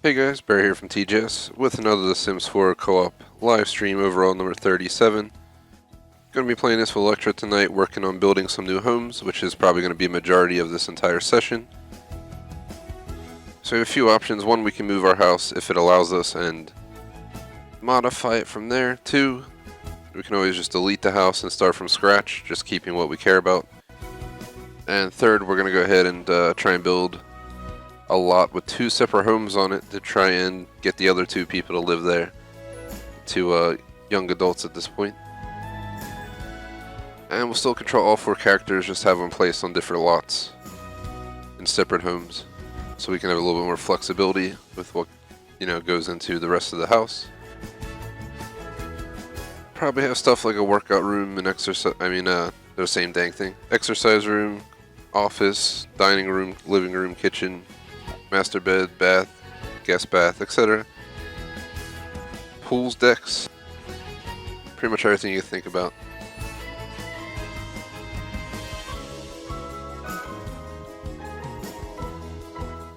Hey guys, Bear here from TJS with another The Sims 4 co-op live stream overall number 37. Going to be playing this with Electra tonight, working on building some new homes, which is probably going to be a majority of this entire session. So we have a few options. One, we can move our house if it allows us and modify it from there. Two, we can always just delete the house and start from scratch, just keeping what we care about. And third, we're going to go ahead and try and build a lot with two separate homes on it to try and get the other two people to live there. Two young adults at this point. And we'll still control all four characters, just have them placed on different lots in separate homes. So we can have a little bit more flexibility with what, goes into the rest of the house. Probably have stuff like a workout room and exercise, they're the same dang thing. Exercise room, office, dining room, living room, kitchen, master bed, bath, guest bath, etc. Pools, decks, pretty much everything you can think about.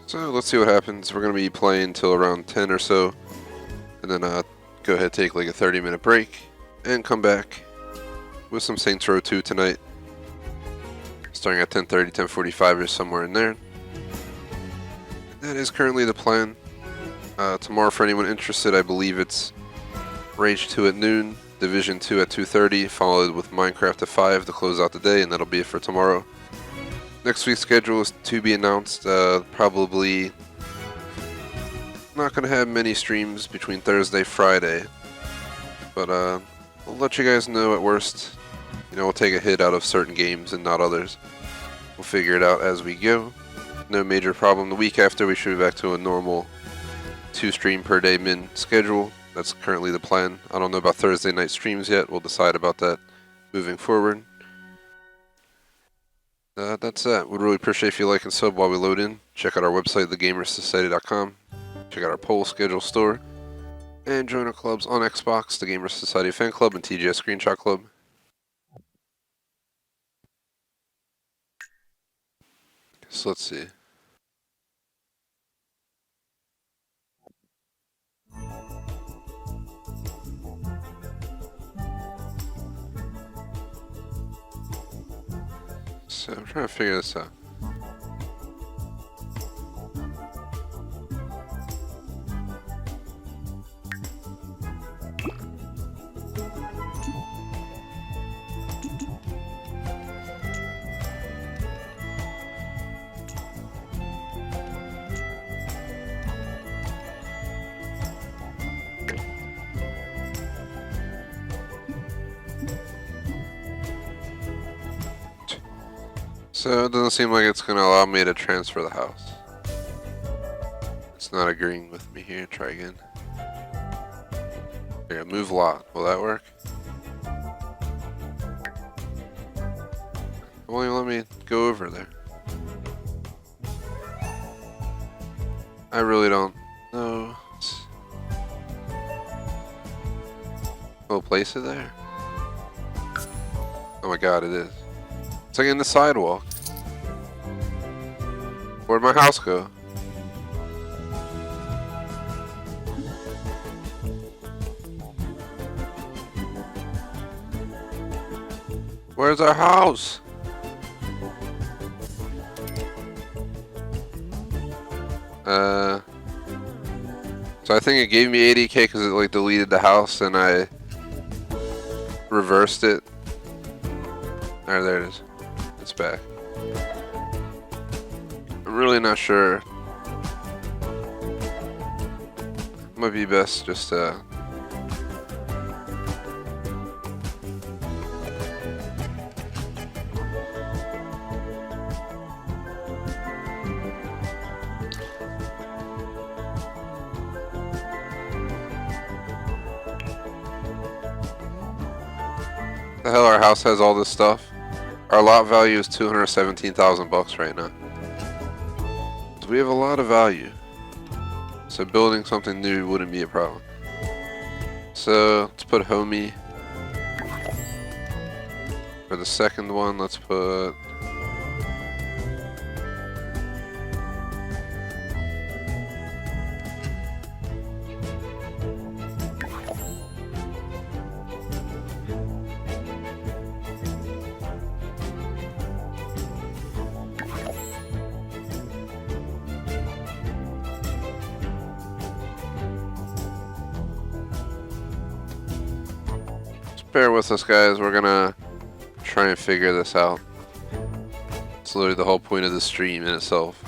So let's see what happens. We're going to be playing till around 10 or so, and then go ahead, take like a 30-minute break, and come back with some Saints Row 2 tonight, starting at 10:30, 10:45 or somewhere in there. That is currently the plan. Tomorrow, for anyone interested, I believe it's Rage 2 at noon, Division 2 at 2:30, followed with Minecraft at 5 to close out the day, and that'll be it for tomorrow. Next week's schedule is to be announced. Probably not going to have many streams between Thursday, Friday, but I'll let you guys know at worst. We'll take a hit out of certain games and not others. We'll figure it out as we go. No major problem. The week after, we should be back to a normal 2 stream per day min schedule. That's currently the plan. I don't know about Thursday night streams yet. We'll decide about that moving forward. That's that. Would really appreciate if you like and sub while we load in. Check out our website, thegamersociety.com. Check out our poll schedule store. And join our clubs on Xbox, the Gamers Society Fan Club and TGS Screenshot Club. So let's see. So I'm trying to figure this out. So it doesn't seem like it's going to allow me to transfer the house. It's not agreeing with me here. Try again. Here, move lot. Will that work? It won't even let me go over there. I really don't know. We'll place it there. Oh my god, it is. It's like in the sidewalk. Where'd my house go? Where's our house? So I think it gave me 80k because it like deleted the house and I reversed it. Alright, there it is. It's back. I'm really not sure. Might be best just the hell, our house has all this stuff. Our lot value is 217,000 bucks right now. So we have a lot of value. So building something new wouldn't be a problem. So let's put homie. For the second one, let's put bear with us, guys. We're gonna try and figure this out. It's literally the whole point of the stream in itself.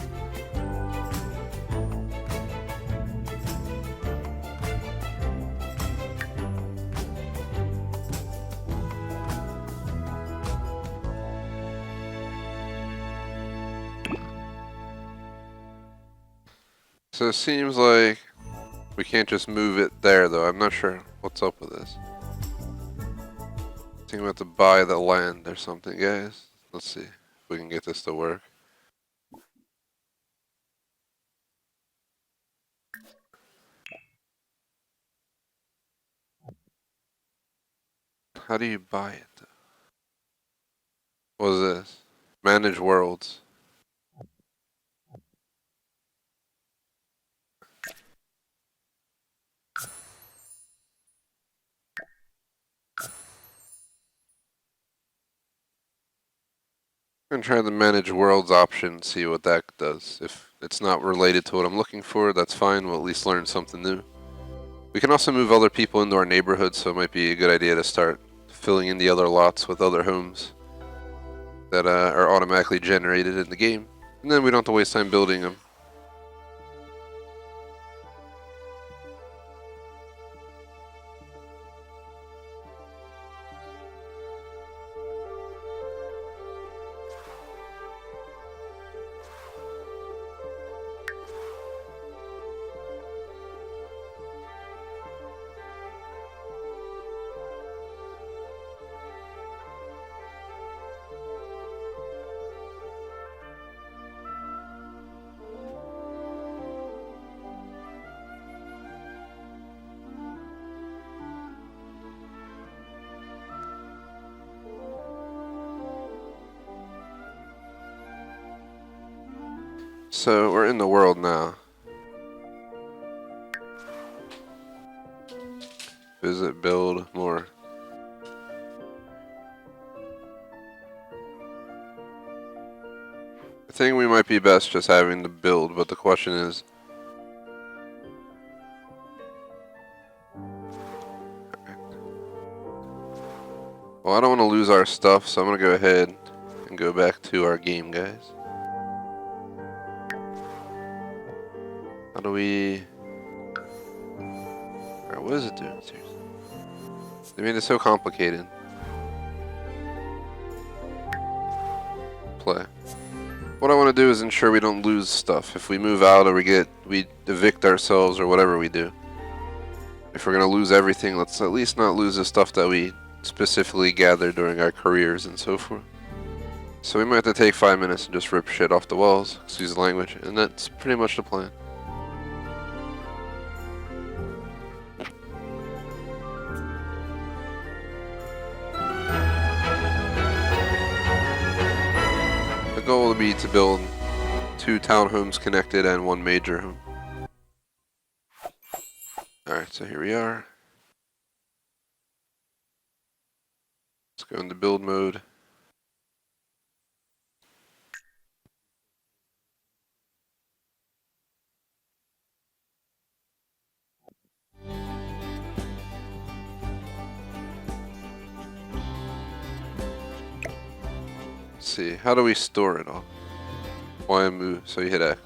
So it seems like we can't just move it there, though. I'm not sure what's up with this. I think we have to buy the land or something, guys. Let's see if we can get this to work. How do you buy it? What is this? Manage worlds. I'm gonna try the manage worlds option, see what that does. If it's not related to what I'm looking for, that's fine. We'll at least learn something new. We can also move other people into our neighborhood, so it might be a good idea to start filling in the other lots with other homes that are automatically generated in the game. And then we don't have to waste time building them. So we're in the world now. Visit, build, more. I think we might be best just having to build, but the question is... Well, I don't want to lose our stuff, so I'm going to go ahead and go back to our game, guys. How do we... Alright, what is it doing? Seriously. They made it so complicated. Play. What I want to do is ensure we don't lose stuff. If we move out or we evict ourselves or whatever we do. If we're going to lose everything, let's at least not lose the stuff that we specifically gathered during our careers and so forth. So we might have to take 5 minutes and just rip shit off the walls, excuse the language, and that's pretty much the plan. The goal would be to build 2 townhomes connected and 1 major home. Alright, so here we are. Let's go into build mode. Let's see, how do we store it all? Y move, so you hit X.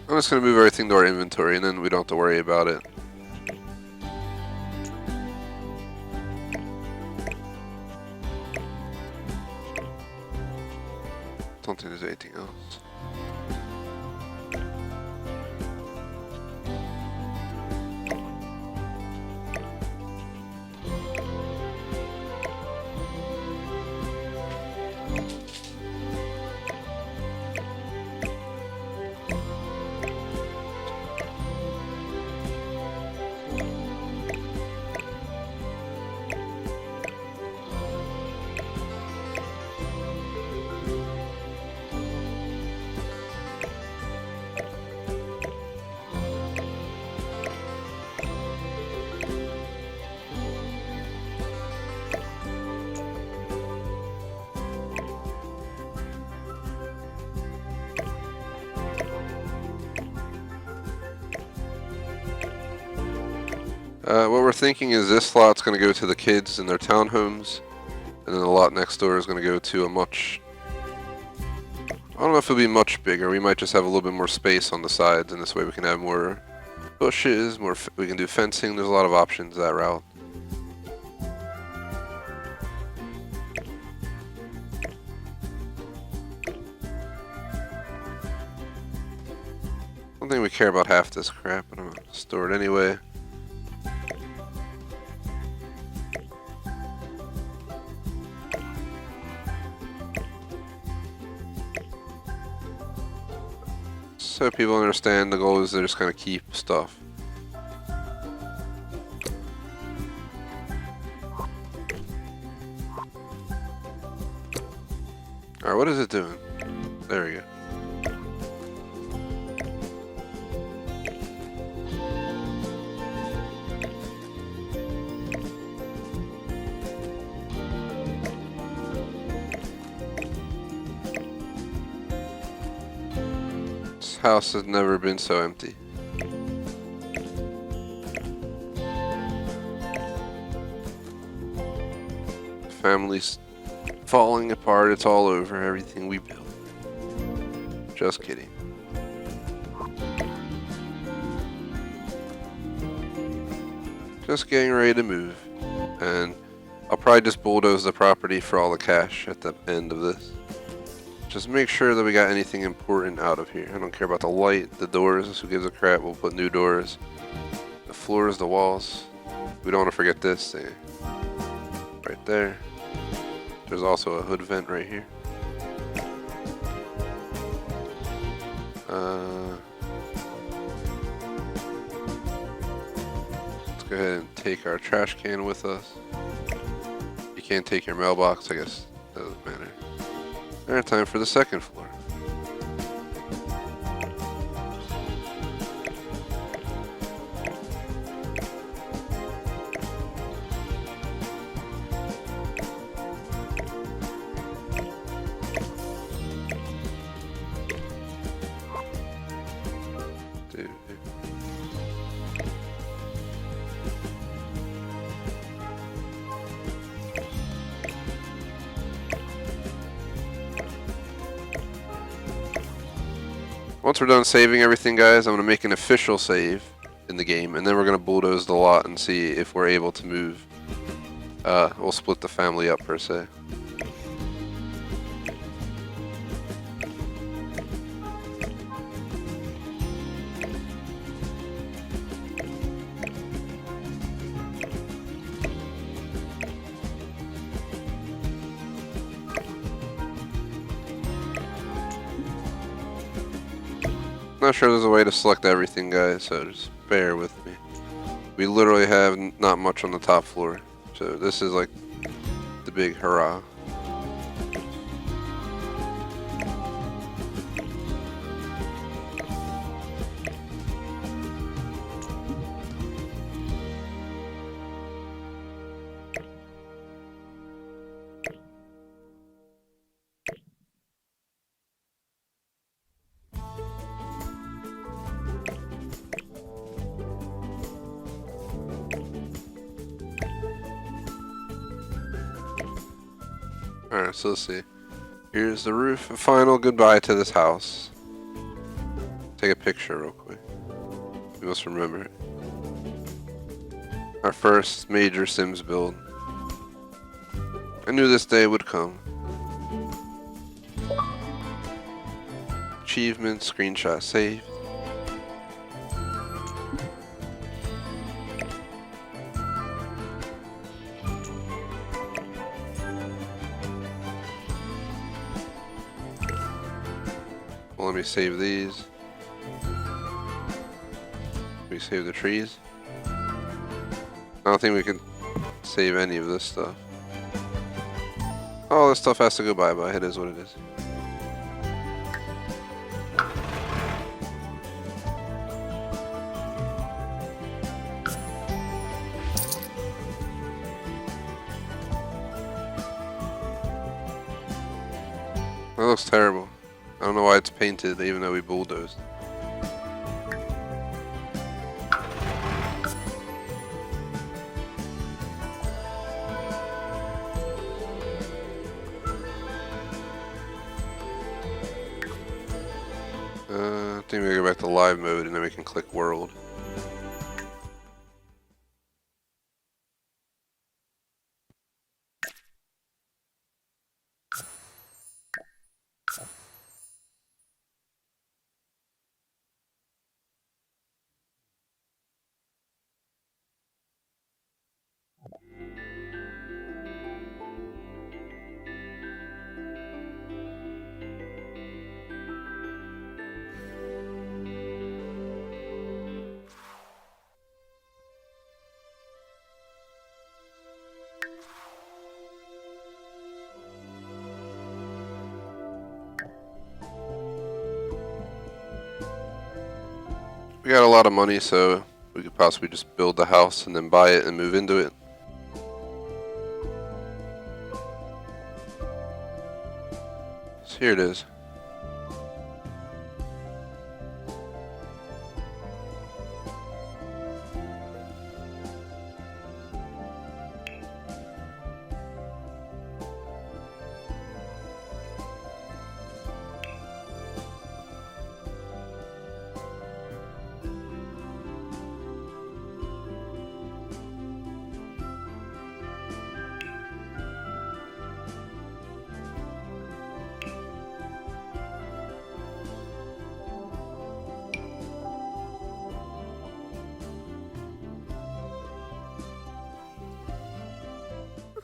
I'm just going to move everything to our inventory and then we don't have to worry about it. Don't think there's anything else. What we're thinking is this slot's going to go to the kids in their townhomes, and then the lot next door is going to go to a much... I don't know if it'll be much bigger. We might just have a little bit more space on the sides, and this way we can have more bushes, we can do fencing. There's a lot of options that route. I don't think we care about half this crap, but I'm gonna store it anyway. So people understand the goal is to just kind of keep stuff. Alright, what is it doing? There we go. This house has never been so empty. Family's falling apart. It's all over. Everything we built. Just kidding. Just getting ready to move. And I'll probably just bulldoze the property for all the cash at the end of this. Just make sure that we got anything important out of here. I don't care about the light, the doors. Who gives a crap? We'll put new doors. The floors, the walls. We don't want to forget this thing. Right there. There's also a hood vent right here. Let's go ahead and take our trash can with us. You can't take your mailbox, I guess. Doesn't matter. Alright, time for the second floor. Once we're done saving everything, guys, I'm going to make an official save in the game, and then we're going to bulldoze the lot and see if we're able to move. We'll split the family up, per se. Not sure there's a way to select everything, guys, so just bear with me. We literally have not much on the top floor, so this is like the big hurrah. Alright, so let's see. Here's the roof. A final goodbye to this house. Take a picture real quick. We must remember it. Our first major Sims build. I knew this day would come. Achievement, screenshot saved. Well, let me save these. We save the trees. I don't think we can save any of this stuff. Oh, this stuff has to go bye-bye. It is what it is. That looks terrible. I don't know why it's painted, even though we bulldozed. think we go back to live mode and then we can click world. We got a lot of money, so we could possibly just build the house and then buy it and move into it. So here it is.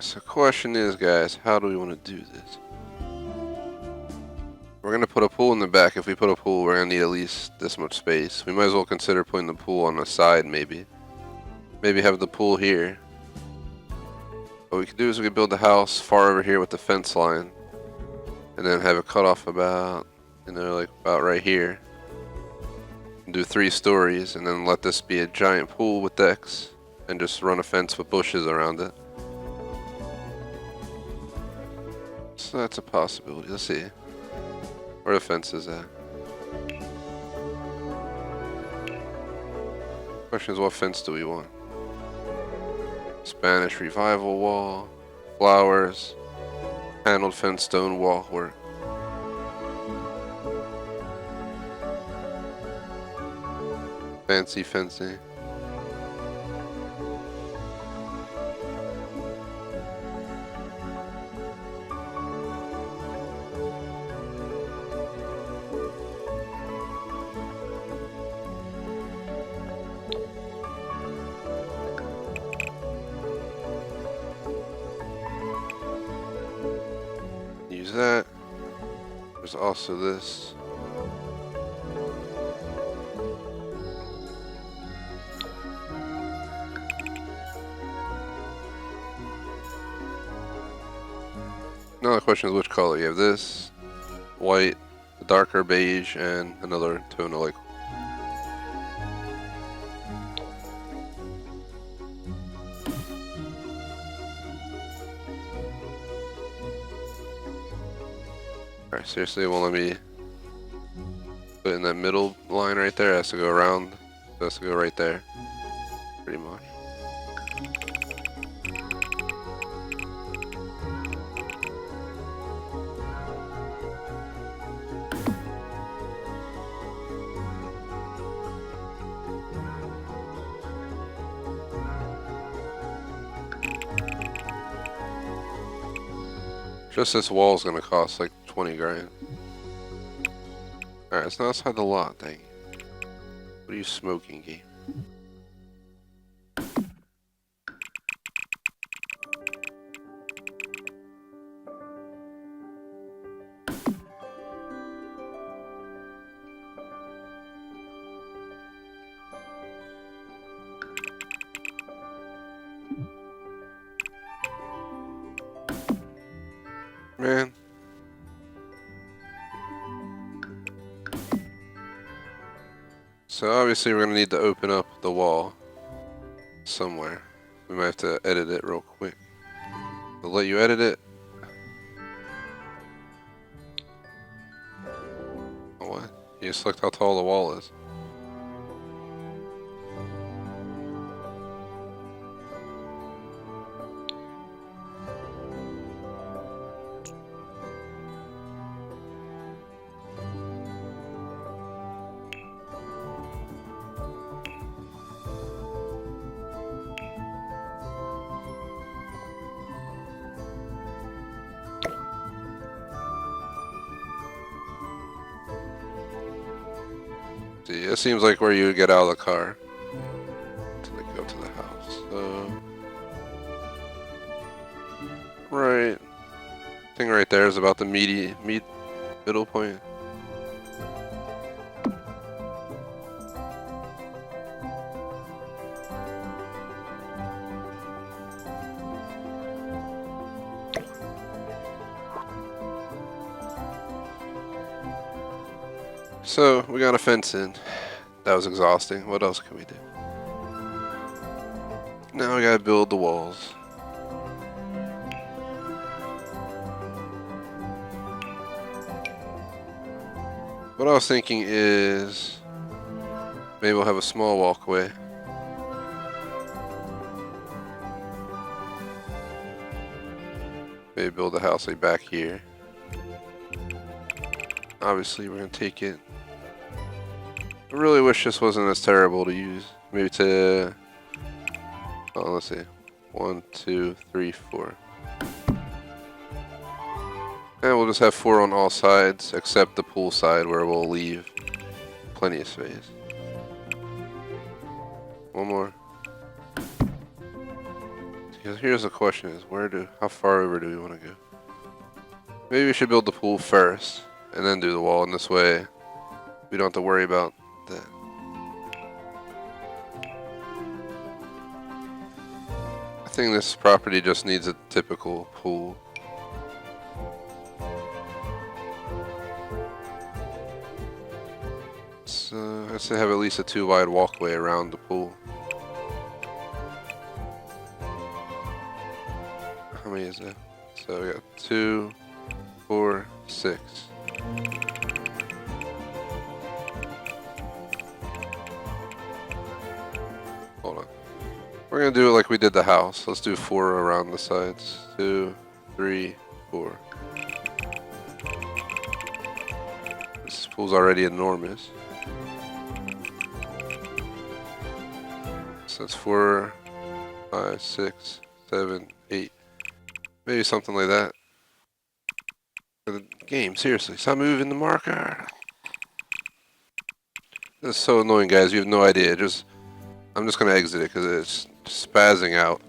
So the question is, guys, how do we want to do this? We're going to put a pool in the back. If we put a pool, we're going to need at least this much space. We might as well consider putting the pool on the side, maybe. Maybe have the pool here. What we could do is we could build the house far over here with the fence line. And then have it cut off about, like about right here. And do 3 stories, and then let this be a giant pool with decks. And just run a fence with bushes around it. So that's a possibility. Let's see where the fence is at. Question is, what fence do we want? Spanish revival wall, flowers, paneled fence, stone wall work. Fancy fencing. Use that. There's also this. Now the question is, which color? You have this, white, the darker beige, and another tone of like. Alright, seriously, it won't let me put it in that middle line right there. It has to go around. It has to go right there. Pretty much. Just this wall is gonna cost like 20 grand. Alright, it's not outside the lot, dang. What are you smoking, game? Man. So obviously we're going to need to open up the wall somewhere. We might have to edit it real quick. I'll let you edit it. What? You just looked how tall the wall is. See, it seems like where you would get out of the car to like, go to the house. So, right, thing right there is about the middle point. So we got a fence in. That was exhausting. What else can we do? Now we gotta build the walls. What I was thinking is maybe we'll have a small walkway. Maybe build a house like back here. Obviously we're gonna take it. I really wish this wasn't as terrible to use. Maybe to, oh, let's see, 1, 2, 3, 4. And we'll just have 4 on all sides, except the pool side where we'll leave plenty of space. One more. Because here's the question: is how far over do we want to go? Maybe we should build the pool first, and then do the wall, and this way we don't have to worry about that. I think this property just needs a typical pool. So I'd say have at least a 2 wide walkway around the pool. How many is that? So we got 2, 4, 6. Hold on. We're gonna do it like we did the house. Let's do 4 around the sides. 2, 3, 4. This pool's already enormous. So that's 4, 5, 6, 7, 8. Maybe something like that. For the game, seriously, stop moving the marker. This is so annoying, guys. You have no idea. I'm just gonna exit it because it's spazzing out.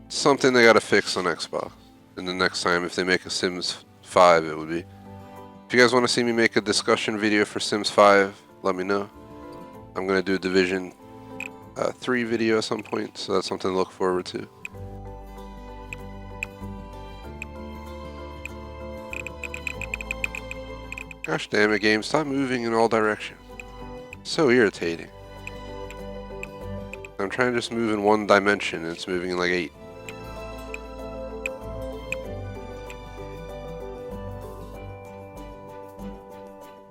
Something they gotta fix on Xbox. And the next time, if they make a Sims 5, it would be. If you guys want to see me make a discussion video for Sims 5, let me know. I'm gonna do a Division 3 video at some point, so that's something to look forward to. Gosh damn it, game, stop moving in all directions. So irritating. I'm trying to just move in one dimension and it's moving in like 8.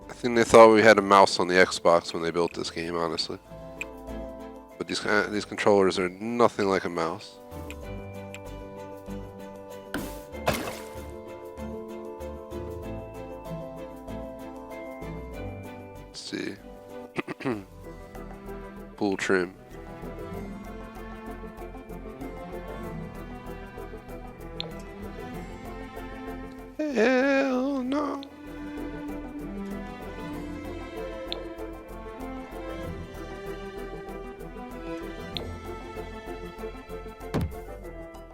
I think they thought we had a mouse on the Xbox when they built this game, honestly. But these controllers are nothing like a mouse. Let's see. Pool trim. Hell no.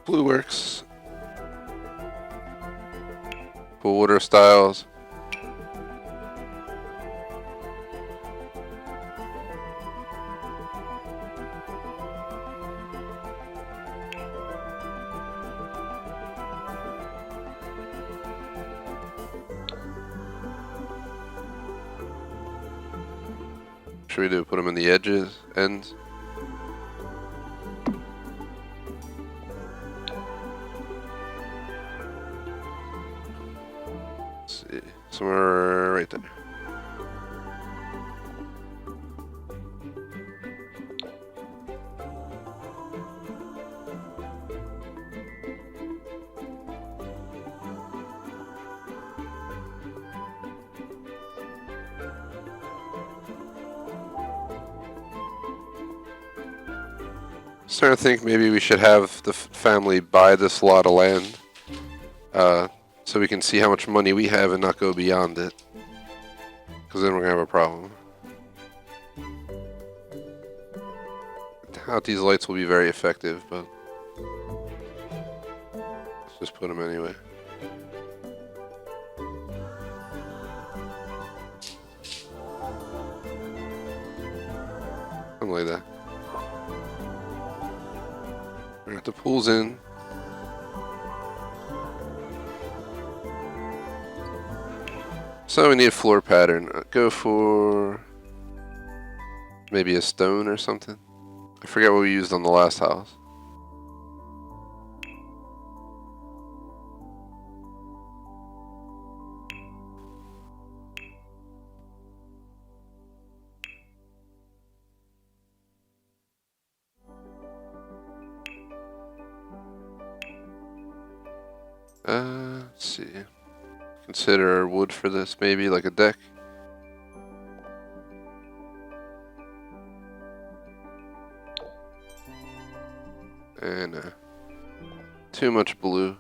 Blue works. Pool water styles. Should we do put them in the ends? Let's see, somewhere right there. Starting to think maybe we should have the family buy this lot of land, so we can see how much money we have and not go beyond it, because then we're gonna have a problem. doubt these lights will be very effective, but let's just put them anyway. Something like that. Alright, the pool's in. So we need a floor pattern. Go for maybe a stone or something. I forget what we used on the last house. Let's see. Consider wood for this, maybe like a deck. And too much blue.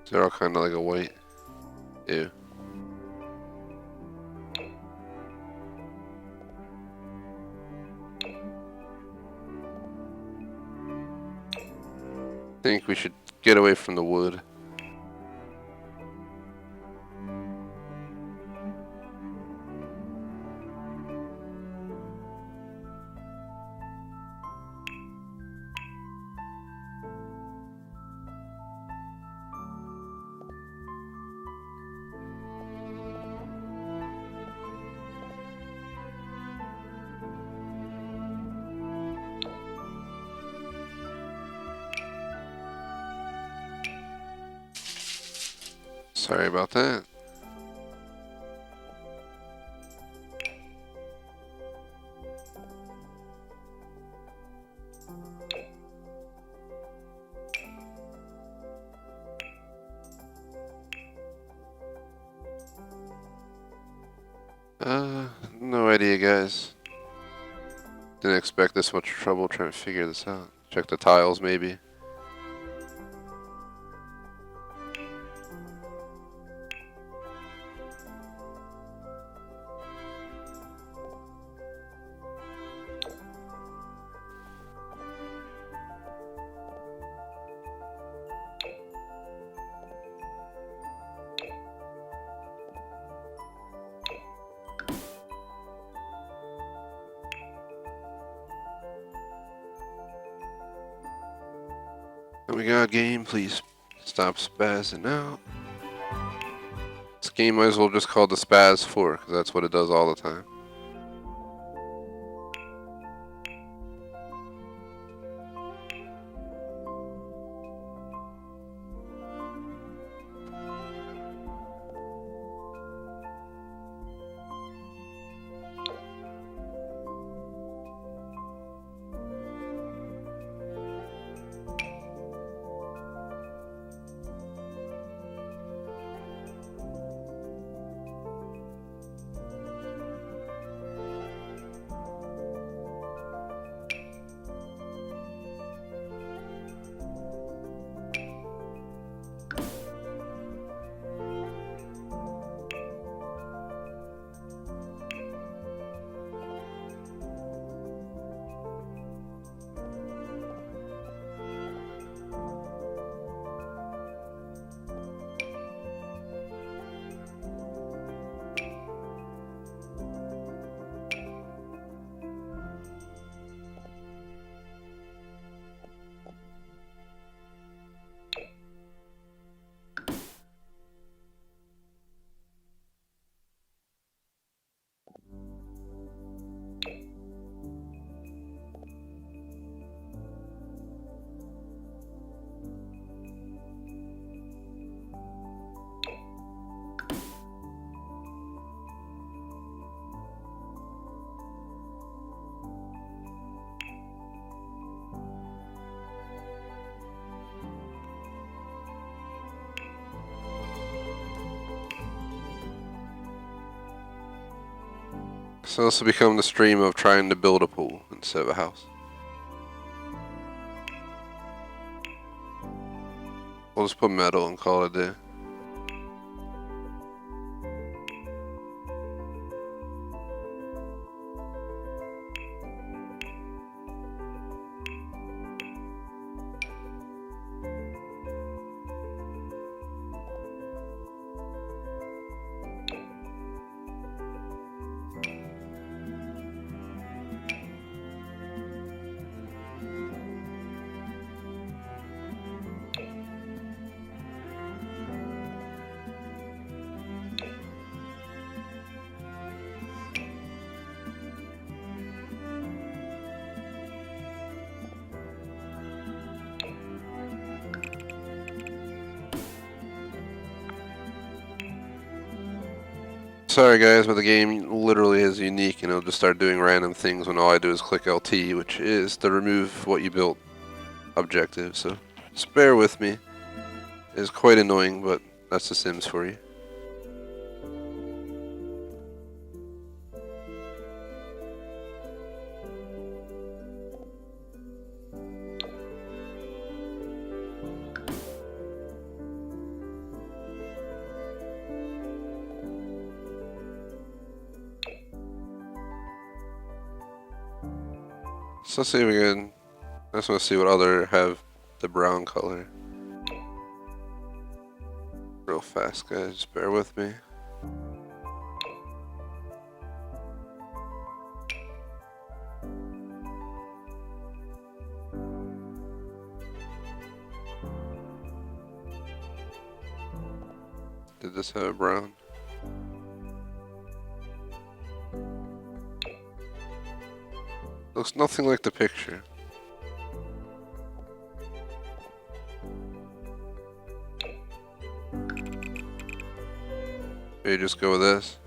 They're all kind of like a white. Ew. I think we should get away from the wood. Sorry about that. No idea, guys. Didn't expect this much trouble trying to figure this out. Check the tiles, maybe. We got a game, please stop spazzing out. This game might as well just call the Spaz 4, because that's what it does all the time. So this will become the stream of trying to build a pool instead of a house. We'll just put metal and call it a day. Sorry guys, but the game literally is unique and it'll just start doing random things when all I do is click LT, which is the remove what you built objective, so just bear with me. It's quite annoying, but that's the Sims for you. So let's see if we can, I just want to see what other have the brown color. Real fast guys, just bear with me. Did this have a brown? Looks nothing like the picture. Maybe just go with this.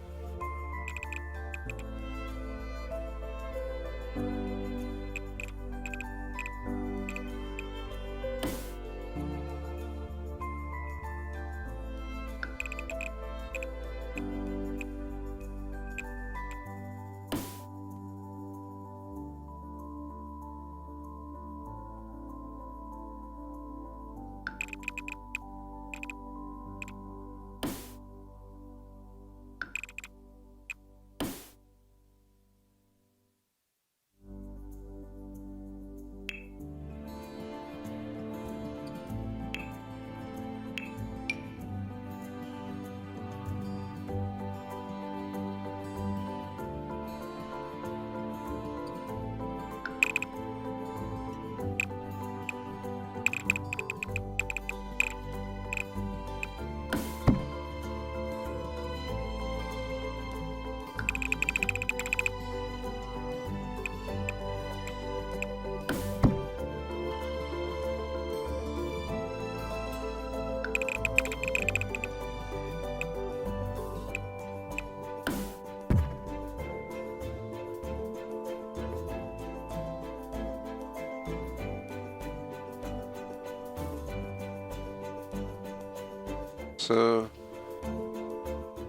So,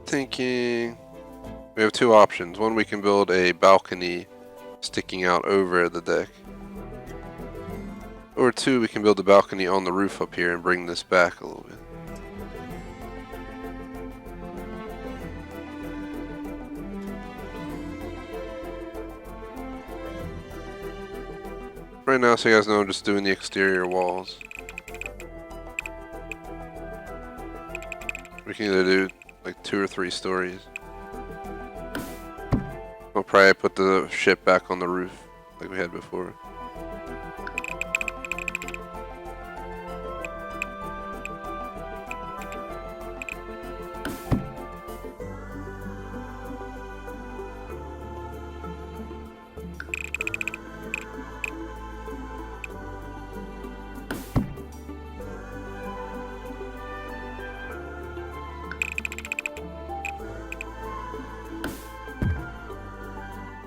thinking we have two options. One, we can build a balcony sticking out over the deck. Or two, we can build a balcony on the roof up here and bring this back a little bit. Right now, so you guys know, I'm just doing the exterior walls. We can either do like 2 or 3 stories. I'll probably put the ship back on the roof like we had before.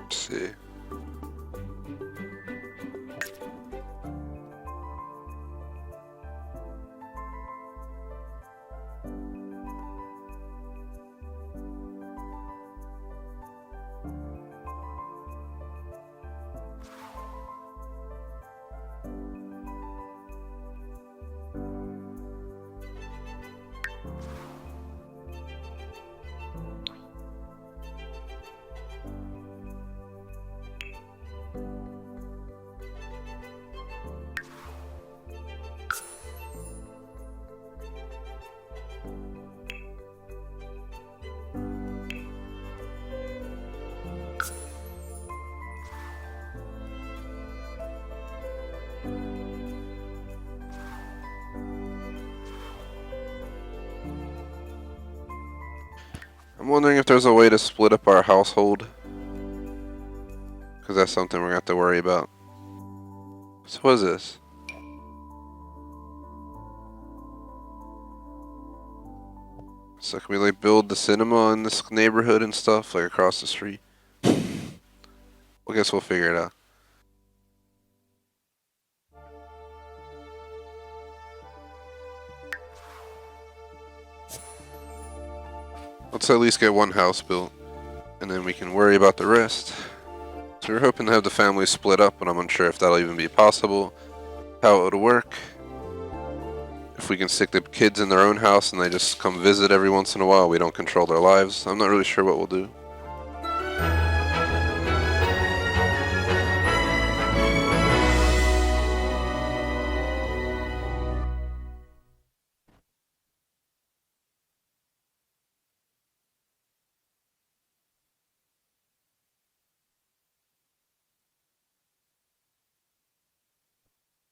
See. I'm wondering if there's a way to split up our household. Because that's something we're going to have to worry about. So what is this? So can we like build the cinema in this neighborhood and stuff, like across the street? I guess we'll figure it out. Let's at least get one house built, and then we can worry about the rest. So we're hoping to have the family split up, but I'm unsure if that'll even be possible, how it would work. If we can stick the kids in their own house and they just come visit every once in a while, we don't control their lives. I'm not really sure what we'll do.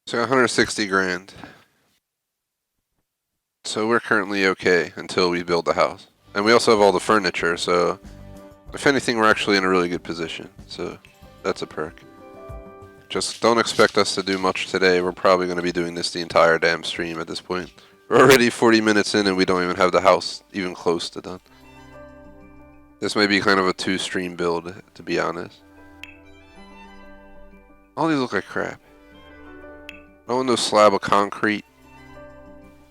So 160 grand. So we're currently okay until we build the house. And we also have all the furniture, so if anything, we're actually in a really good position. So that's a perk. Just don't expect us to do much today. We're probably going to be doing this the entire damn stream at this point. We're already 40 minutes in and we don't even have the house even close to done. This may be kind of a 2-stream build, to be honest. All these look like crap. I want no slab of concrete.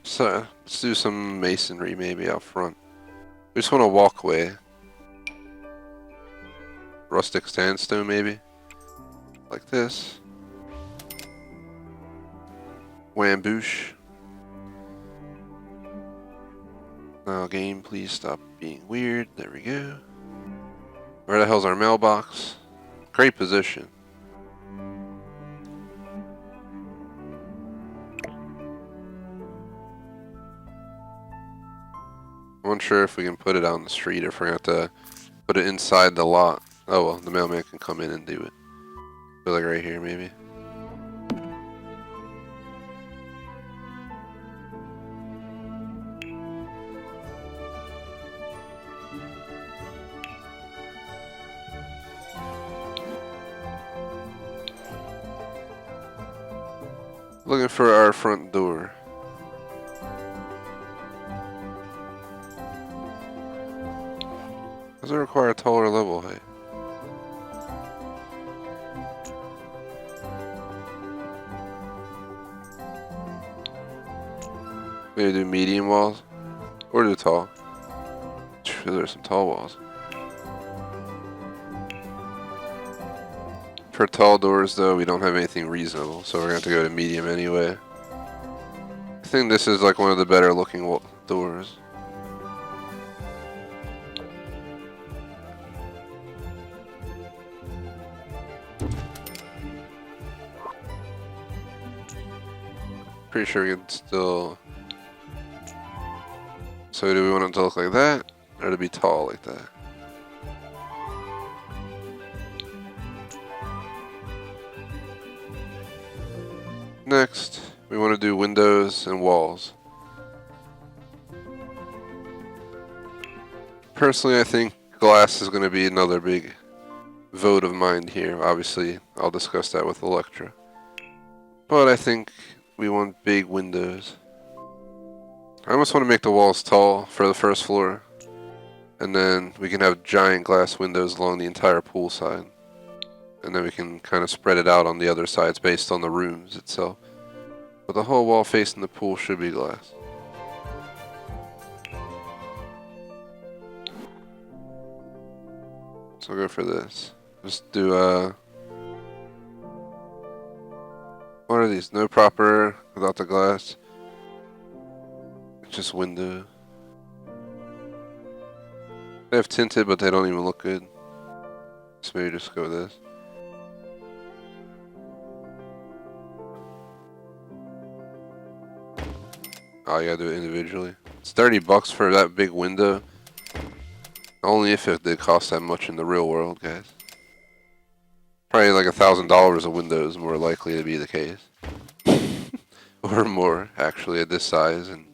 So let's do some masonry maybe out front. We just want a walkway. Rustic sandstone maybe. Like this. Wamboosh. Now game, please stop being weird. There we go. Where the hell's our mailbox? Great position. I'm unsure if we can put it out on the street or if we're going to have to put it inside the lot. Oh well, the mailman can come in and do it. So like right here maybe. Looking for our front door. Does it require a taller level height? Maybe do medium walls? Or do tall? There's some tall walls. For tall doors though, we don't have anything reasonable, so we're going to have to go to medium anyway. I think this is like one of the better looking doors. Pretty sure we can still... So do we want it to look like that, or to be tall like that? Next, we want to do windows and walls. Personally, I think glass is going to be another big vote of mine here. Obviously, I'll discuss that with Electra. But I think we want big windows. I almost want to make the walls tall for the first floor. And then we can have giant glass windows along the entire pool side. And then we can kind of spread it out on the other sides based on the rooms itself. But the whole wall facing the pool should be glass. So I'll go for this. Just do what are these? No proper without the glass. It's just window. They have tinted, but they don't even look good. So maybe just go with this. Oh, you gotta do it individually. It's $30 for that big window. Only if it did cost that much in the real world, guys. Probably like $1,000 a window is more likely to be the case. Or more, actually, at this size. And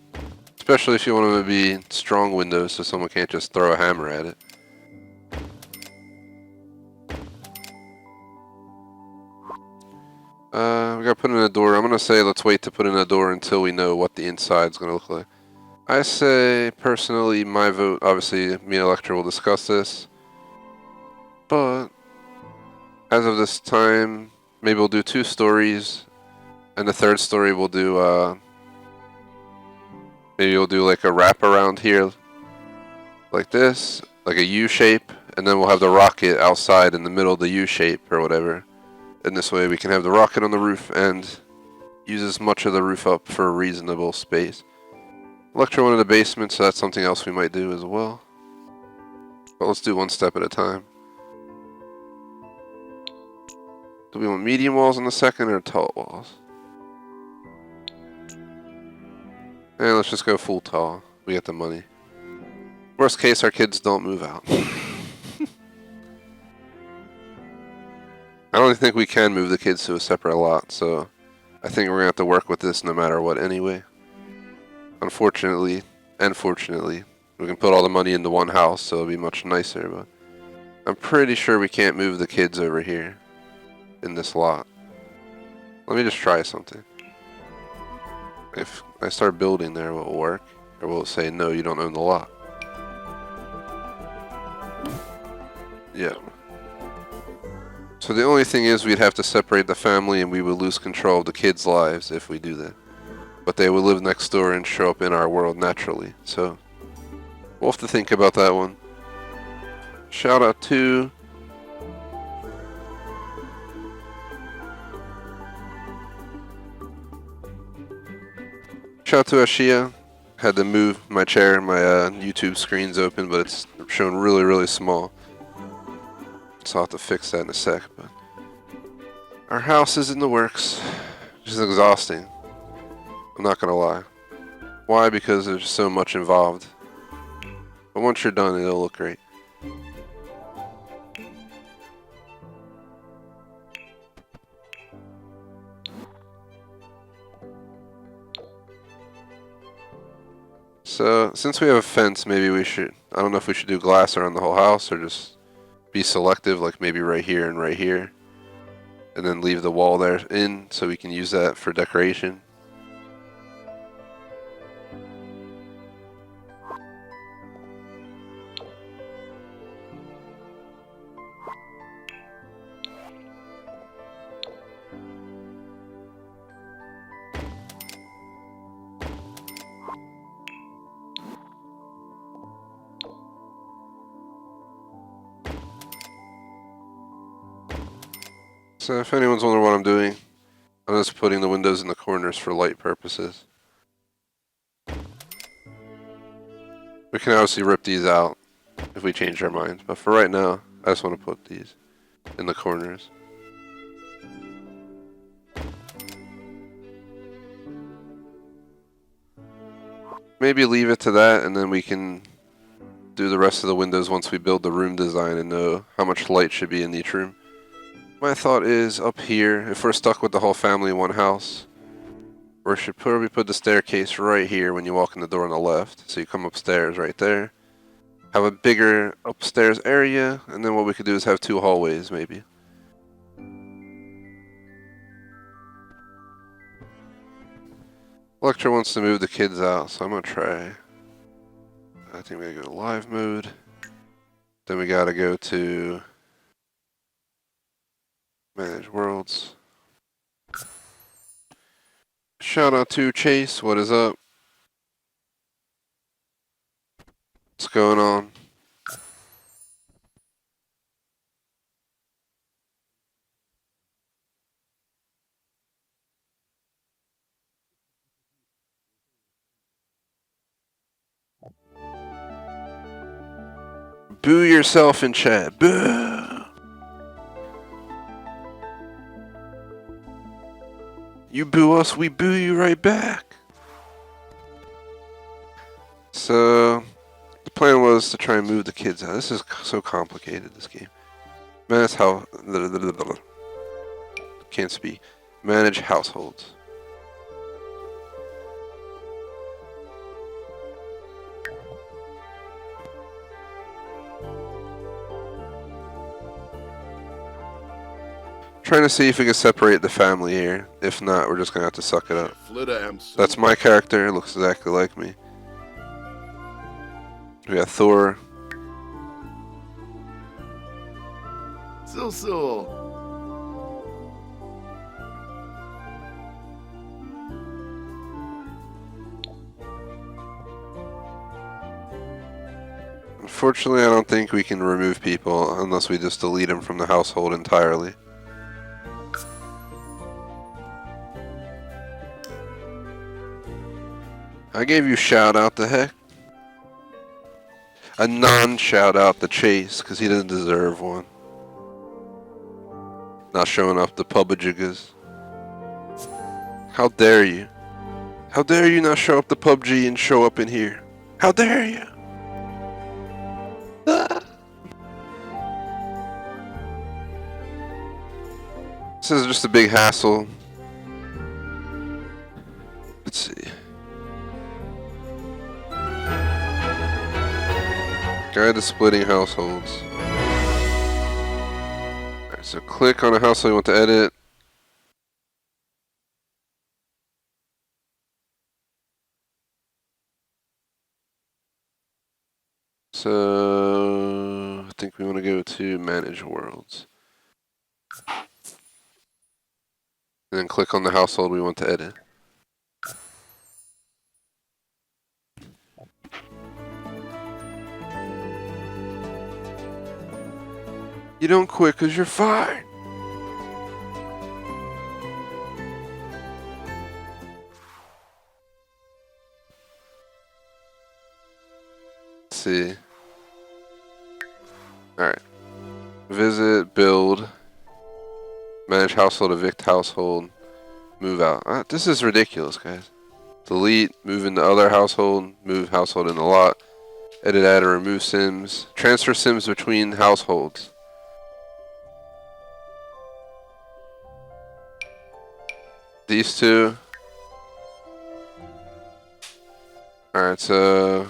Especially if you want them to be strong windows so someone can't just throw a hammer at it. We gotta put in a door. I'm gonna say let's wait to put in a door until we know what the inside's gonna look like. I say, personally, my vote, obviously, me and Electra will discuss this, but as of this time, maybe we'll do 2 stories, and the 3rd story we'll do, maybe we'll do like a wrap around here, like this, like a U shape, and then we'll have the rocket outside in the middle of the U shape or whatever. And this way we can have the rocket on the roof and use as much of the roof up for a reasonable space. Electra went in the basement, so that's something else we might do as well. But let's do one step at a time. Do we want medium walls on the second or tall walls? And let's just go full tall. We get the money. Worst case, our kids don't move out. I don't think we can move the kids to a separate lot, so I think we're going to have to work with this no matter what anyway. Unfortunately, and fortunately, we can put all the money into one house, so it'll be much nicer, but I'm pretty sure we can't move the kids over here in this lot. Let me just try something. If I start building there, will it work? Or will it say, no, you don't own the lot? Yeah. So the only thing is we'd have to separate the family and we would lose control of the kids' lives if we do that. But they would live next door and show up in our world naturally. So we'll have to think about that one. Shout out to Ashia. Had to move my chair, my YouTube screen's open, but it's shown really, really small. So I'll have to fix that in a sec. But our house is in the works. Which is exhausting. I'm not gonna lie. Why? Because there's so much involved. But once you're done, it'll look great. So, since we have a fence, maybe we should, I don't know if we should do glass around the whole house or just be selective, like maybe right here and right here. And then leave the wall there in so we can use that for decoration. So if anyone's wondering what I'm doing, I'm just putting the windows in the corners for light purposes. We can obviously rip these out if we change our minds, but for right now, I just want to put these in the corners. Maybe leave it to that, and then we can do the rest of the windows once we build the room design and know how much light should be in each room. My thought is up here, if we're stuck with the whole family in one house, we should probably put the staircase right here when you walk in the door on the left. So you come upstairs right there. Have a bigger upstairs area, and then what we could do is have 2 hallways maybe. Electra wants to move the kids out, so I'm going to try. I think we gotta go to live mode. Then we gotta go to manage worlds. Shout out to Chase, what is up? What's going on? Boo yourself in chat. Boo! You boo us, we boo you right back. So, the plan was to try and move the kids out. This is so complicated, this game. Manage how... Can't speak. Manage households. Trying to see if we can separate the family here. If not, we're just gonna have to suck it up. That's my character. It looks exactly like me. We got Thor. So. Unfortunately, I don't think we can remove people unless we just delete them from the household entirely. I gave you shout out, the heck? A non-shout out to Chase, because he doesn't deserve one. Not showing up the PUBG. How dare you? How dare you not show up the PUBG and show up in here? How dare you? Ah. This is just a big hassle. Let's see. Guide to splitting households. Alright, so click on a household you want to edit. So I think we want to go to manage worlds. And then click on the household we want to edit. You don't quit because you're fired. Let's see. Alright. Visit, build, manage household, evict household, move out. This is ridiculous, guys. Delete, move into other household, move household in the lot, edit, add, or remove sims, transfer sims between households. These two. Alright, so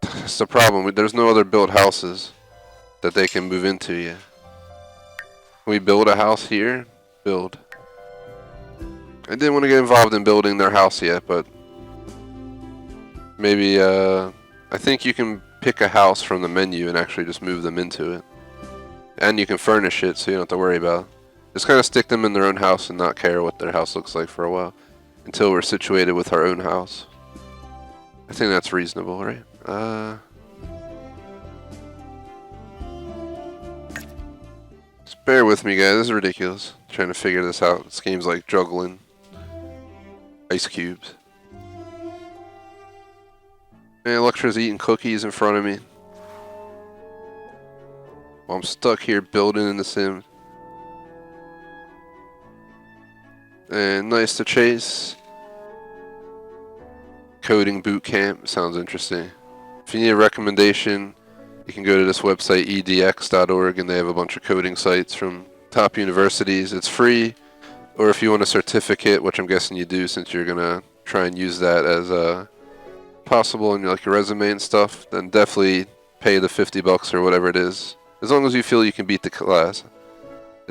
that's the problem. There's no other built houses that they can move into yet. Can we build a house here? Build. I didn't want to get involved in building their house yet, but maybe I think you can pick a house from the menu and actually just move them into it. And you can furnish it so you don't have to worry about it. Just kind of stick them in their own house and not care what their house looks like for a while. Until we're situated with our own house. I think that's reasonable, right? Just bear with me, guys. This is ridiculous. I'm trying to figure this out. This game's like juggling ice cubes. And Electra's eating cookies in front of me. While I'm stuck here building in the Sims. And nice to Chase. Coding boot camp sounds interesting. If you need a recommendation, you can go to this website edx.org and they have a bunch of coding sites from top universities. It's free, or if you want a certificate, which I'm guessing you do since you're gonna try and use that as possible in your resume and stuff, then definitely pay the $50 or whatever it is. As long as you feel you can beat the class.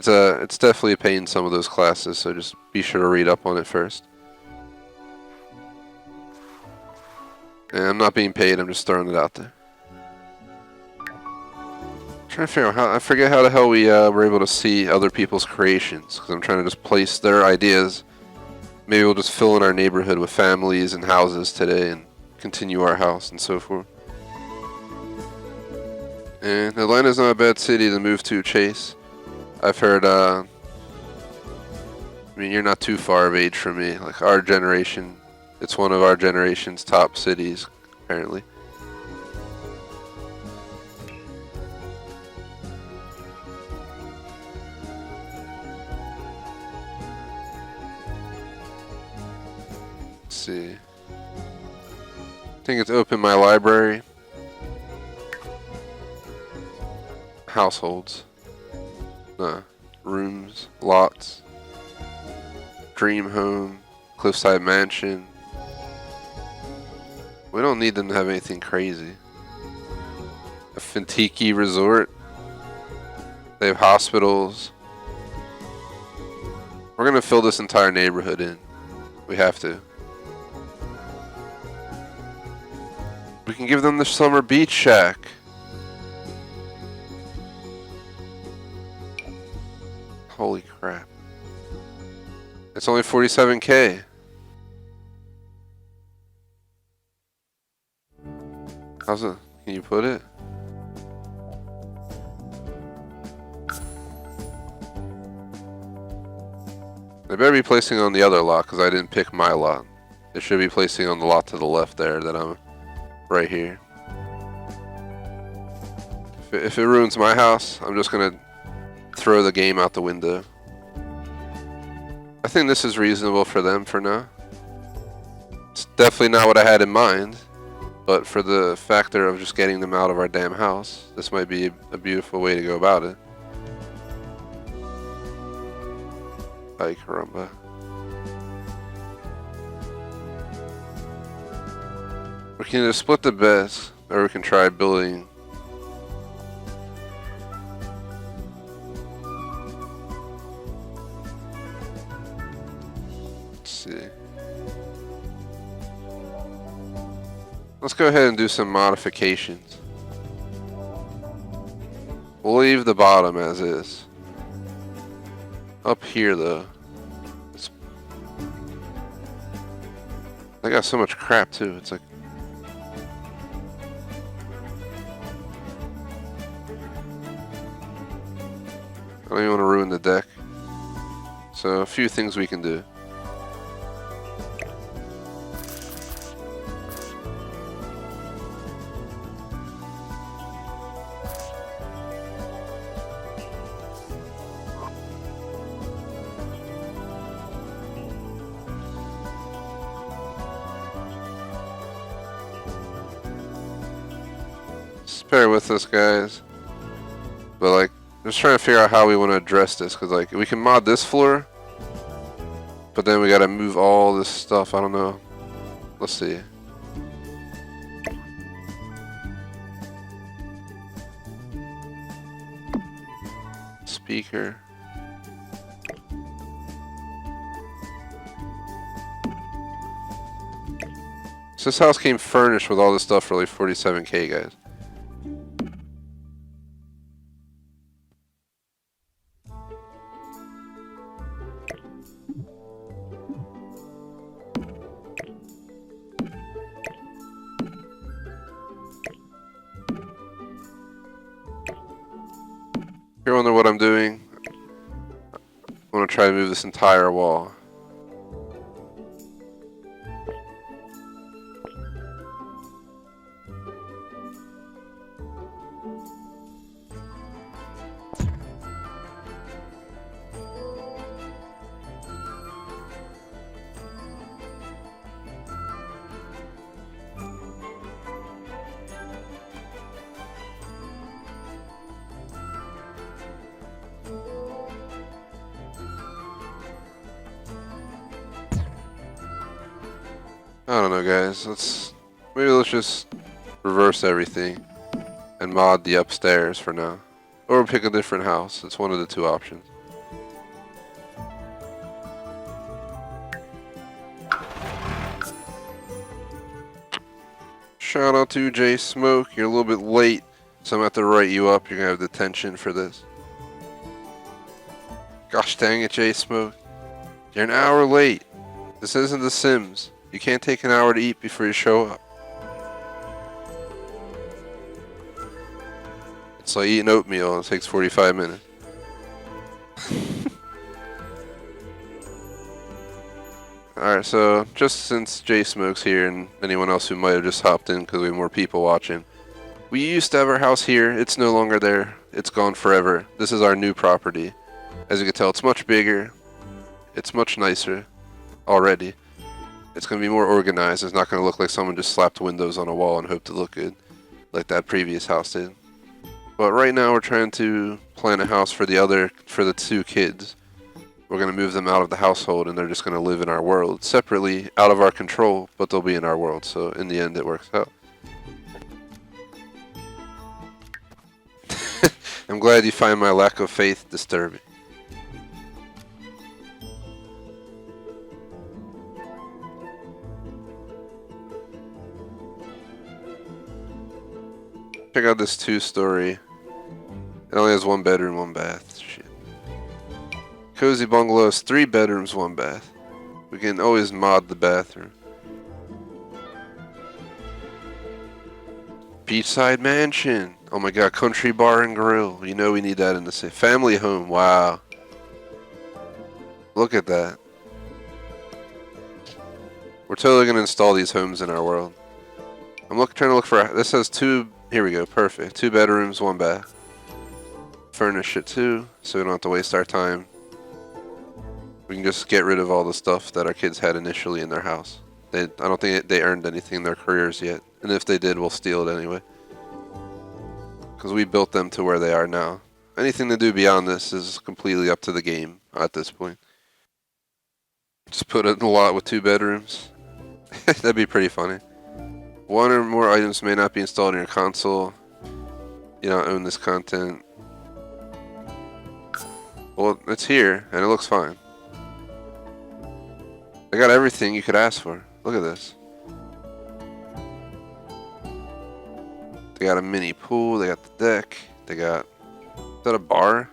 It's definitely a pain in some of those classes, so just be sure to read up on it first. And I'm not being paid, I'm just throwing it out there. I'm trying to figure out how, I forget how the hell we were able to see other people's creations, because I'm trying to just place their ideas. Maybe we'll just fill in our neighborhood with families and houses today and continue our house and so forth. And Atlanta's not a bad city to move to, Chase. I've heard, I mean, you're not too far of age from me. Like, our generation, it's one of our generation's top cities, apparently. Let's see. I think it's open my library. Households. Rooms, lots, dream home, cliffside mansion. We don't need them to have anything crazy. A Fintiki resort. They have hospitals, We're gonna fill this entire neighborhood in. We have to. We can give them the summer beach shack. Holy crap. It's only 47K. How's it? Can you put it? They better be placing on the other lot because I didn't pick my lot. They should be placing on the lot to the left there that I'm right here. If it ruins my house, I'm just gonna throw the game out the window. I think this is reasonable for them for now. It's definitely not what I had in mind, but for the factor of just getting them out of our damn house, this might be a beautiful way to go about it. Ay caramba. We can either split the beds, or we can try building. Let's see. Let's go ahead and do some modifications. We'll leave the bottom as is. Up here though, I got so much crap too, it's like I don't even want to ruin the deck. So a few things we can do. Just bear with us, guys. But like, I'm just trying to figure out how we want to address this, because like we can mod this floor, but then we gotta move all this stuff. I don't know. Let's see. Speaker. So this house came furnished with all this stuff for like 47K, guys. If you wonder what I'm doing, I want to try to move this entire wall. I don't know, guys. Let's just reverse everything and mod the upstairs for now, or pick a different house. It's one of the two options. Shout out to J Smoke. You're a little bit late, so I'm gonna have to write you up. You're gonna have detention for this. Gosh dang it, J Smoke. You're an hour late. This isn't The Sims. You can't take an hour to eat before you show up. It's like eating oatmeal and it takes 45 minutes. Alright, so just since J Smoke's here and anyone else who might have just hopped in because we have more people watching, we used to have our house here. It's no longer there. It's gone forever. This is our new property. As you can tell, it's much bigger. It's much nicer already. It's going to be more organized. It's not going to look like someone just slapped windows on a wall and hoped to look good like that previous house did. But right now we're trying to plan a house for the two kids. We're going to move them out of the household and they're just going to live in our world separately, out of our control, but they'll be in our world. So in the end it works out. I'm glad you find my lack of faith disturbing. Check out this 2-story. It only has 1 bedroom, 1 bath. Shit. Cozy bungalows, 3 bedrooms, 1 bath. We can always mod the bathroom. Beachside mansion. Oh my god, country bar and grill. You know we need that in the city. Family home. Wow. Look at that. We're totally going to install these homes in our world. I'm trying to look for... This has 2... Here we go. Perfect. 2 bedrooms, 1 bath. Furnish it too, so we don't have to waste our time. We can just get rid of all the stuff that our kids had initially in their house. I don't think they earned anything in their careers yet. And if they did, we'll steal it anyway. Because we built them to where they are now. Anything to do beyond this is completely up to the game at this point. Just put it in a lot with 2 bedrooms. That'd be pretty funny. 1 or more items may not be installed in your console. You don't own this content. Well, it's here, and it looks fine. They got everything you could ask for. Look at this. They got a mini pool, they got the deck, they got... Is that a bar?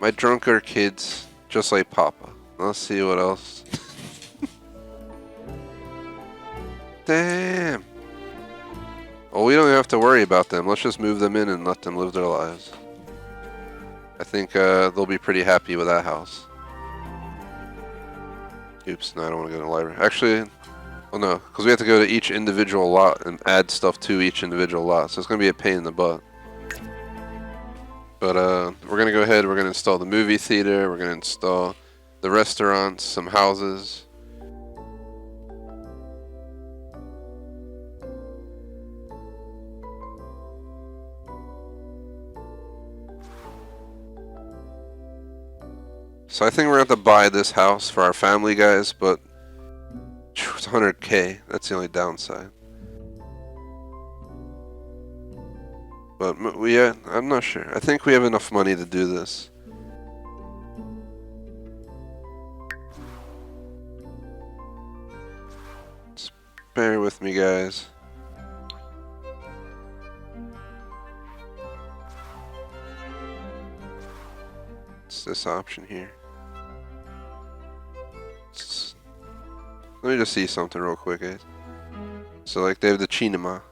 My drunker kids, just like Papa. Let's see what else. Damn. Well, we don't have to worry about them. Let's just move them in and let them live their lives. I think they'll be pretty happy with that house. Oops, no, I don't want to go to the library. Actually, well, no, because we have to go to each individual lot and add stuff to each individual lot, so it's going to be a pain in the butt. But we're going to go ahead, we're going to install the movie theater, we're going to install the restaurants, some houses. So I think we're going to have to buy this house for our family, guys, but it's 100K. That's the only downside. But I'm not sure. I think we have enough money to do this. Just bear with me, guys. It's this option here. Let me just see something real quick, guys. So, like, they have the cinema.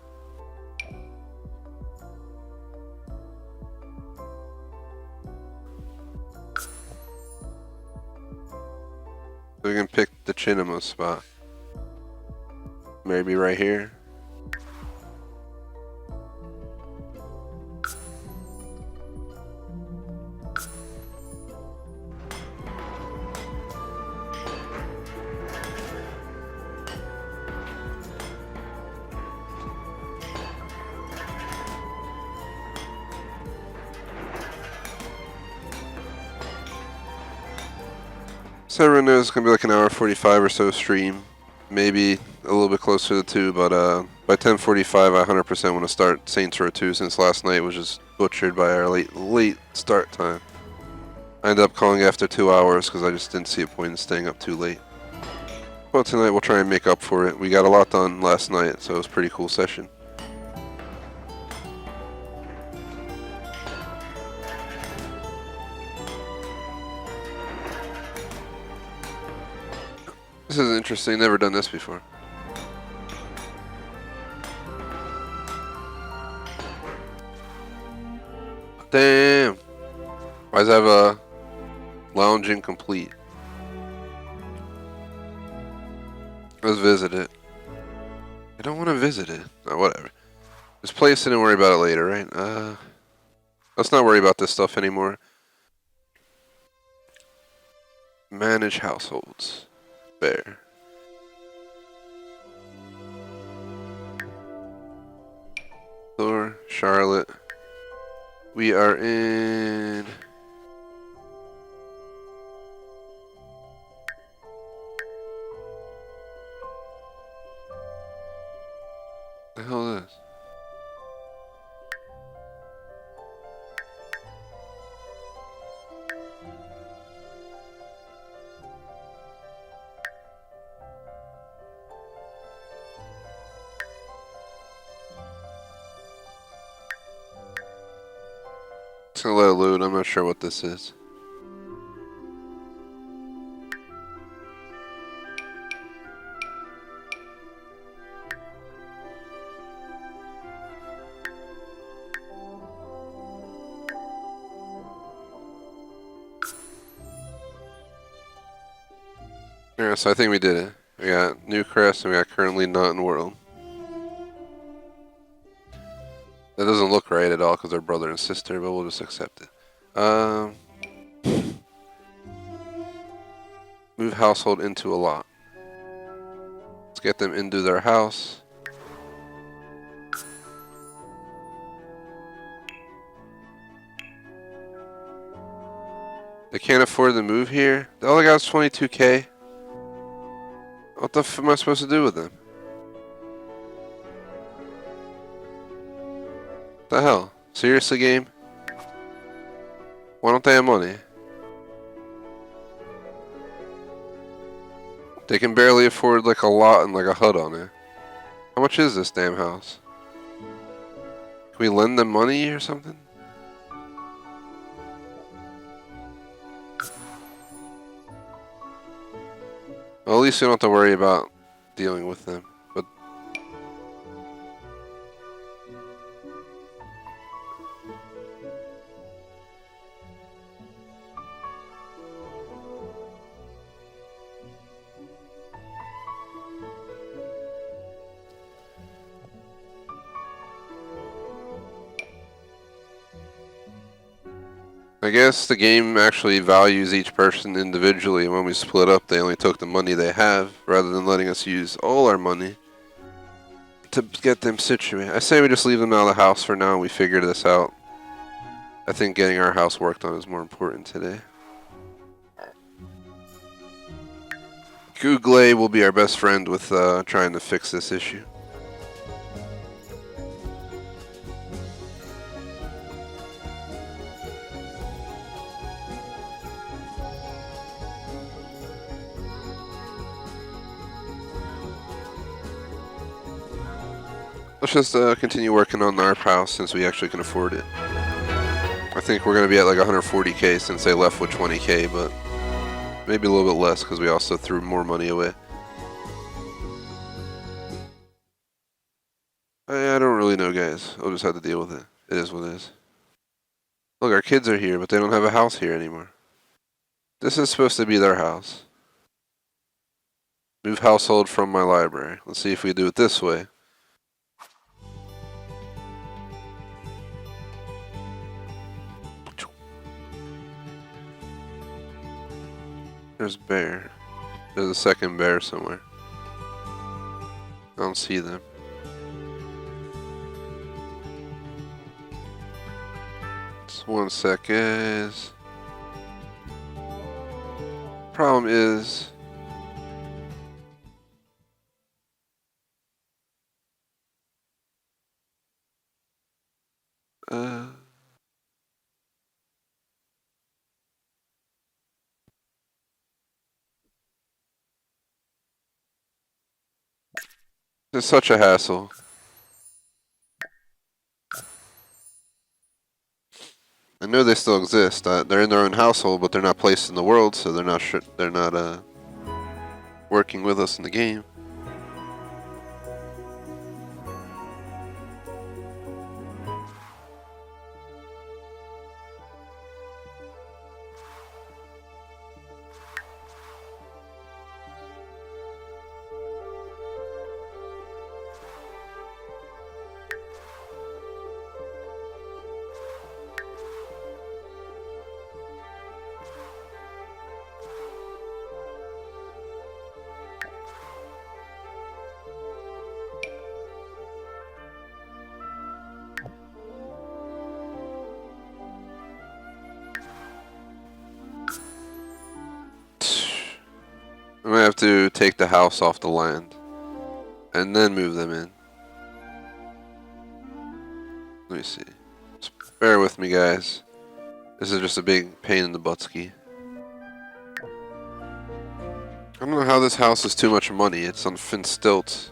So we can pick the cinema spot. Maybe right here. So everyone knows it's going to be like an hour 45 or so stream. Maybe a little bit closer to 2, but by 10:45 I 100% want to start Saints Row 2 since last night was just butchered by our late start time. I ended up calling after 2 hours because I just didn't see a point in staying up too late. But tonight we'll try and make up for it. We got a lot done last night, so it was a pretty cool session. This is interesting, never done this before. Damn! Why does it have a lounging complete? Let's visit it. I don't want to visit it. Oh, whatever. Just place it and worry about it later, right? Let's not worry about this stuff anymore. Manage households. Bear. Thor, Charlotte. We are in... The hell is this? just gonna let it load. I'm not sure what this is. Yeah, so I think we did it. We got New Crest and we got currently not in world. That doesn't look right at all because they're brother and sister, but we'll just accept it. Move household into a lot. Let's get them into their house. They can't afford to move here. All I got is 22K. What the f am I supposed to do with them? What the hell? Seriously, game? Why don't they have money? They can barely afford like a lot and like a hut on it. How much is this damn house? Can we lend them money or something? Well, at least we don't have to worry about dealing with them. But I guess the game actually values each person individually. When we split up, they only took the money they have, rather than letting us use all our money to get them situated. I say we just leave them out of the house for now and we figure this out. I think getting our house worked on is more important today. Google will be our best friend with trying to fix this issue. Let's just continue working on our house since we actually can afford it. I think we're going to be at like 140K since they left with 20K, but maybe a little bit less because we also threw more money away. I don't really know, guys. I'll just have to deal with it. It is what it is. Look, our kids are here, but they don't have a house here anymore. This is supposed to be their house. Move household from my library. Let's see if we do it this way. There's bear. There's a second bear somewhere. I don't see them. Just 1 second. Problem is, it's such a hassle. I know they still exist. They're in their own household, but they're not placed in the world, so they're not working with us in the game. I'm gonna have to take the house off the land and then move them in. Let me see. Just bear with me, guys. This is just a big pain in the buttski. I don't know how this house is too much money. It's on fin stilts.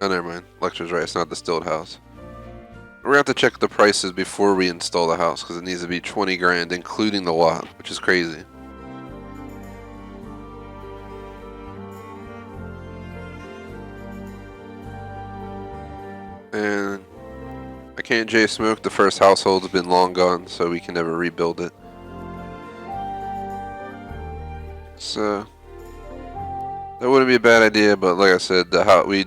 Oh, never mind. Lecture's right. It's not the stilt house. we're gonna have to check the prices before we install the house because it needs to be 20 grand, including the lot, which is crazy. And I can't J-smoke. The first household's been long gone, so we can never rebuild it. So that wouldn't be a bad idea, but like I said, we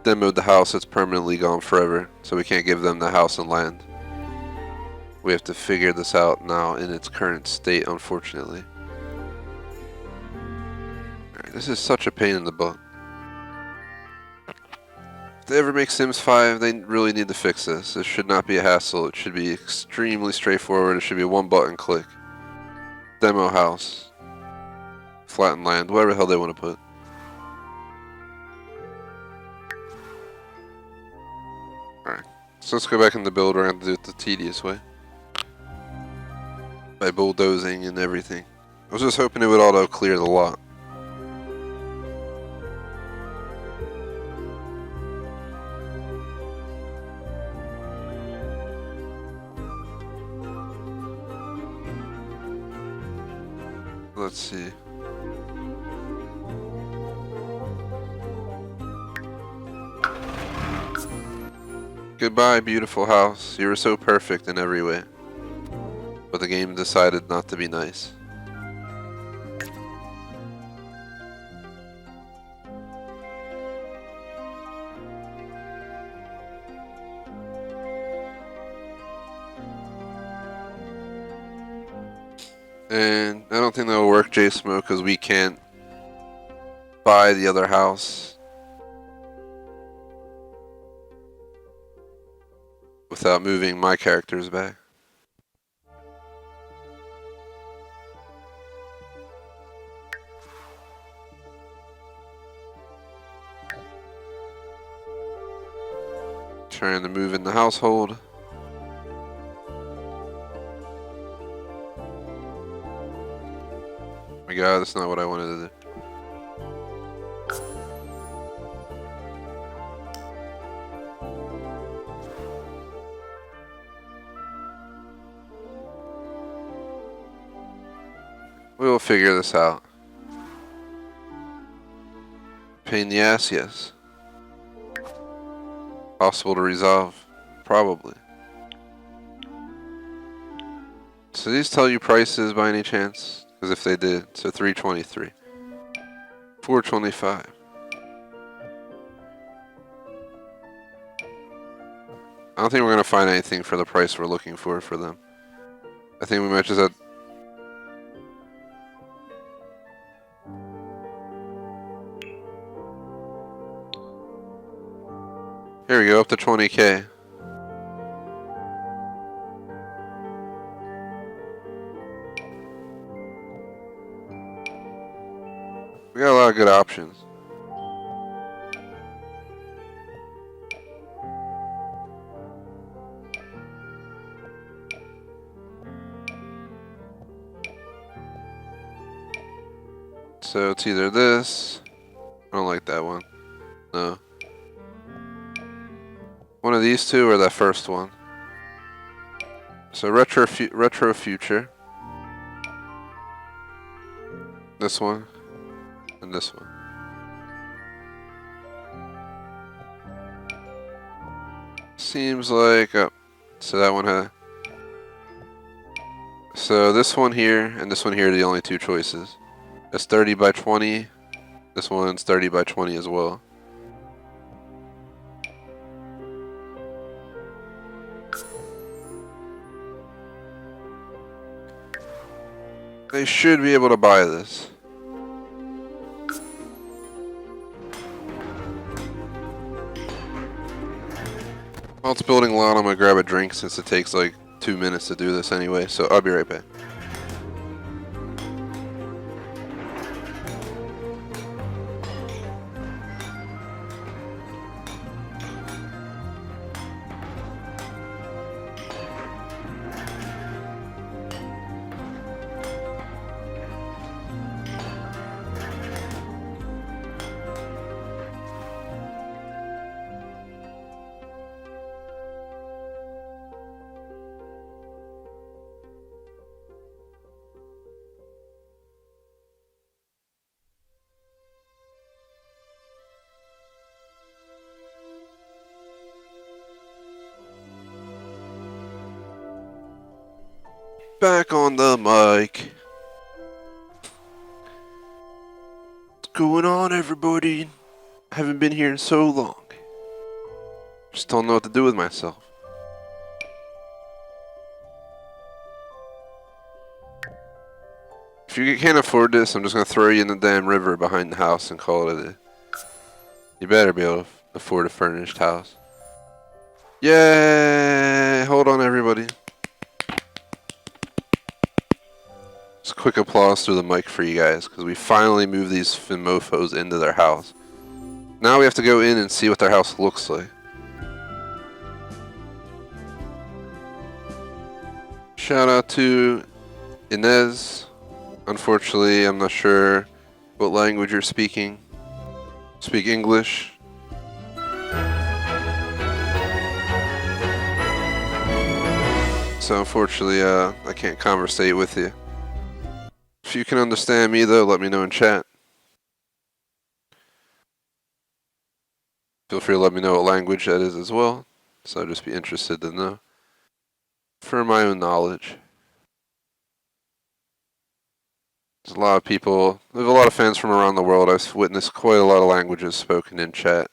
demoed the house. It's permanently gone forever, so we can't give them the house and land. We have to figure this out now in its current state, unfortunately. Alright, this is such a pain in the butt. If they ever make Sims 5, they really need to fix this. This should not be a hassle. It should be extremely straightforward. It should be a one button click. Demo house. Flatten land. Whatever the hell they want to put. Alright. So let's go back in the build. We're going to do it the tedious way. By bulldozing and everything. I was just hoping it would auto clear the lot. Let's see. Goodbye, beautiful house. You were so perfect in every way. But the game decided not to be nice. And I don't think that'll work, J-Smoke, because we can't buy the other house without moving my characters back. Trying to move in the household. My God, that's not what I wanted to do. We will figure this out. Pain in the ass, yes. Possible to resolve? Probably. So these tell you prices by any chance? Because if they did, so 323. 425. I don't think we're going to find anything for the price we're looking for them. I think we might just have... Here we go, up to 20K. We got a lot of good options. So it's either this. I don't like that one. No. One of these two or that first one. So retro future. This one. And this one. Seems like, oh, so that one had, so this one here and this one here are the only two choices. It's 30 by 20. This one's 30 by 20 as well. They should be able to buy this. While it's building a lot, I'm gonna grab a drink since it takes like 2 minutes to do this anyway, so I'll be right back. Back on the mic. What's going on, everybody? Haven't been here in so long. Just don't know what to do with myself. If you can't afford this, I'm just gonna throw you in the damn river behind the house and call it a day. You better be able to afford a furnished house. Yay! Hold on, everybody. Just a quick applause through the mic for you guys, because we finally moved these mofos into their house. Now we have to go in and see what their house looks like. Shout out to Inez. Unfortunately, I'm not sure what language you're speaking. Speak English. So unfortunately, I can't conversate with you. If you can understand me though, let me know in chat. Feel free to let me know what language that is as well. So I'd just be interested to know. For my own knowledge. There's a lot of people, there's a lot of fans from around the world. I've witnessed quite a lot of languages spoken in chat.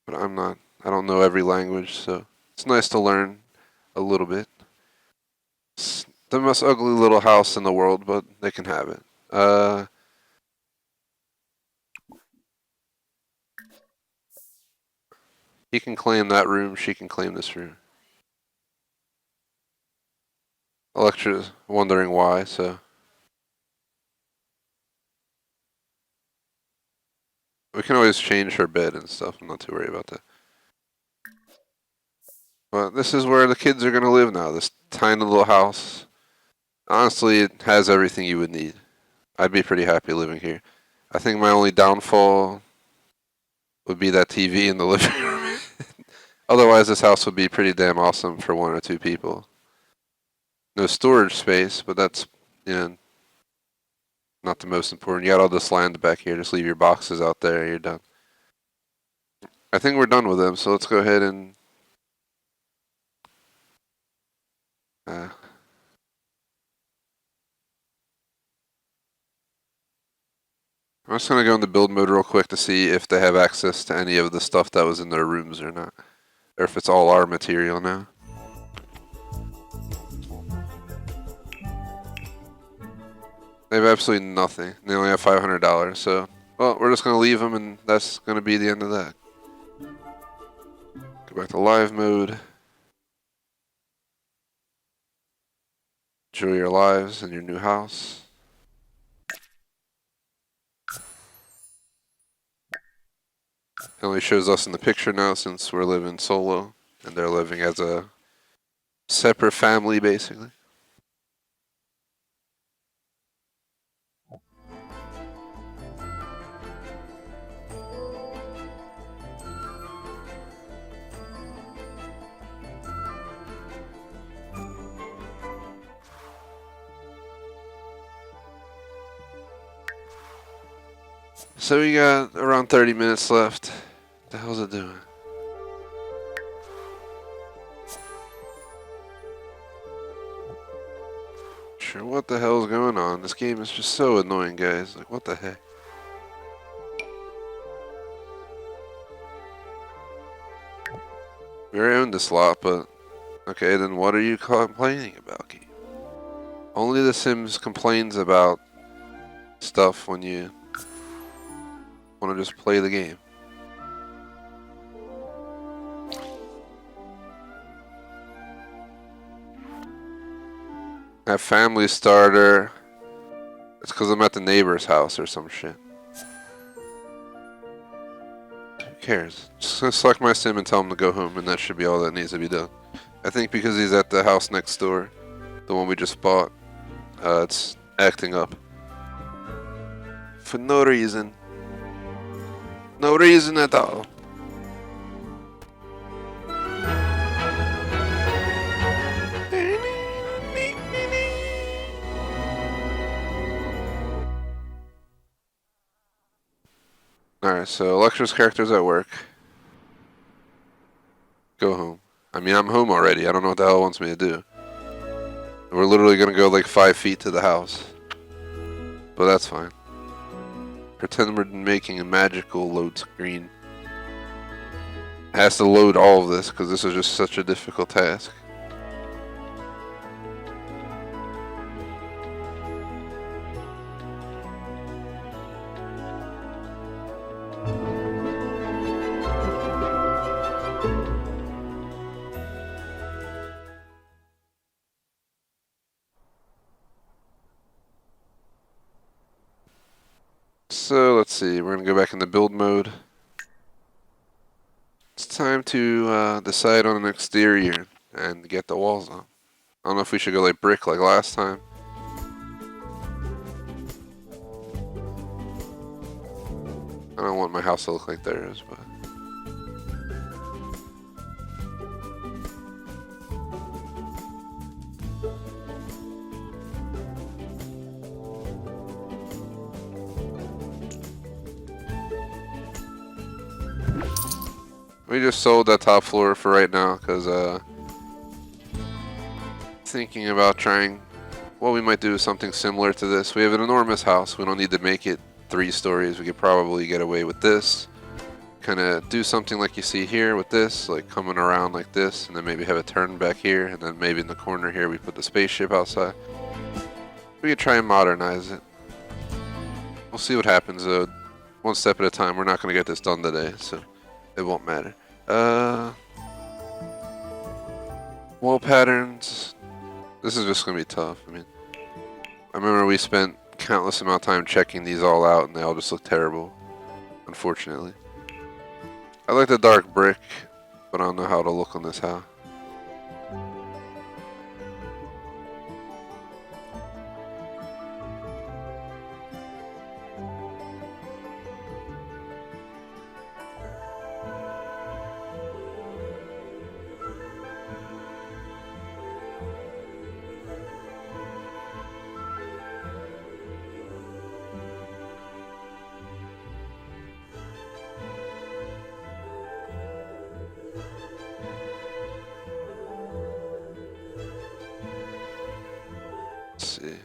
But I don't know every language, so it's nice to learn a little bit. It's the most ugly little house in the world, but they can have it. He can claim that room, she can claim this room. Elektra's wondering why, so. We can always change her bed and stuff, I'm not too worried about that. But this is where the kids are gonna live now, this tiny little house. Honestly, it has everything you would need. I'd be pretty happy living here. I think my only downfall would be that TV in the living room. Otherwise, this house would be pretty damn awesome for 1 or 2 people. No storage space, but that's, you know, not the most important. You got all this land back here. Just leave your boxes out there. You're done. I think we're done with them, so let's go ahead and... I'm just going to go into build mode real quick to see if they have access to any of the stuff that was in their rooms or not. Or if it's all our material now. They have absolutely nothing. They only have $500, so... Well, we're just going to leave them, and that's going to be the end of that. Go back to live mode. Enjoy your lives in your new house. It only shows us in the picture now since we're living solo, and they're living as a separate family, basically. So we got around 30 minutes left. What the hell's it doing? Sure, what the hell's going on? This game is just so annoying, guys. Like, what the heck? We already owned this lot, but... Okay, then what are you complaining about, game? Only The Sims complains about stuff when you want to just play the game. That family starter. It's because I'm at the neighbor's house or some shit. Who cares? Just select my sim and tell him to go home, and that should be all that needs to be done. I think because he's at the house next door, the one we just bought, it's acting up. For no reason. No reason at all. Alright, so Elektra's character's at work. Go home. I mean, I'm home already. I don't know what the hell it wants me to do. We're literally gonna go like 5 feet to the house. But that's fine. Pretend we're making a magical load screen. It has to load all of this because this is just such a difficult task. So let's see, we're gonna go back into build mode. It's time to decide on an exterior and get the walls on. I don't know if we should go like brick like last time. I don't want my house to look like theirs, but... We just sold that top floor for right now because thinking about trying, well, we might do something similar to this. We have an enormous house. We don't need to make it 3 stories. We could probably get away with this. Kind of do something like you see here with this, like coming around like this, and then maybe have a turn back here, and then maybe in the corner here we put the spaceship outside. We could try and modernize it. We'll see what happens though. One step at a time. We're not going to get this done today, so it won't matter. Wall patterns. This is just going to be tough. I mean, I remember we spent countless amount of time checking these all out and they all just look terrible, unfortunately. I like the dark brick, but I don't know how it'll look on this house. Let's see.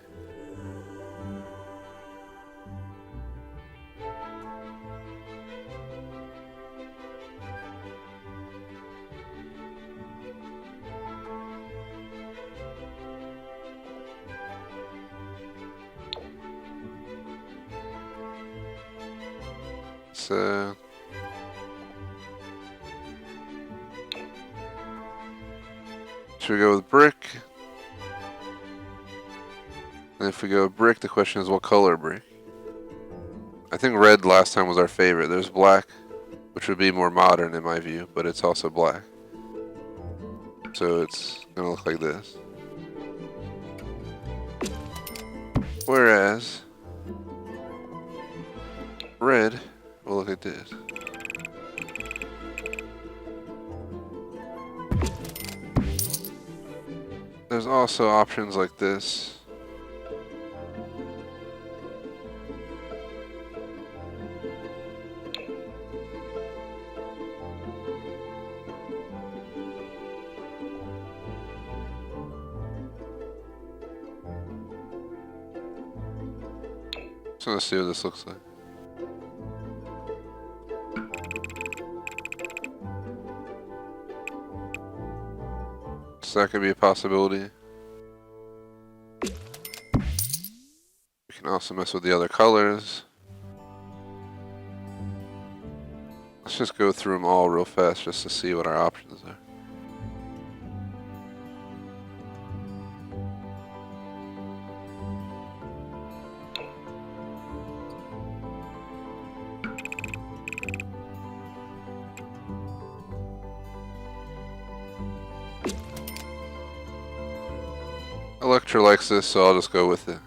So should we go with brick? And if we go brick, the question is what color brick? I think red last time was our favorite. There's black, which would be more modern in my view, but it's also black. So it's gonna look like this. Whereas red will look like this. There's also options like this. So let's see what this looks like. So that could be a possibility. We can also mess with the other colors. Let's just go through them all real fast just to see what our options are. Electra likes this, so I'll just go with it.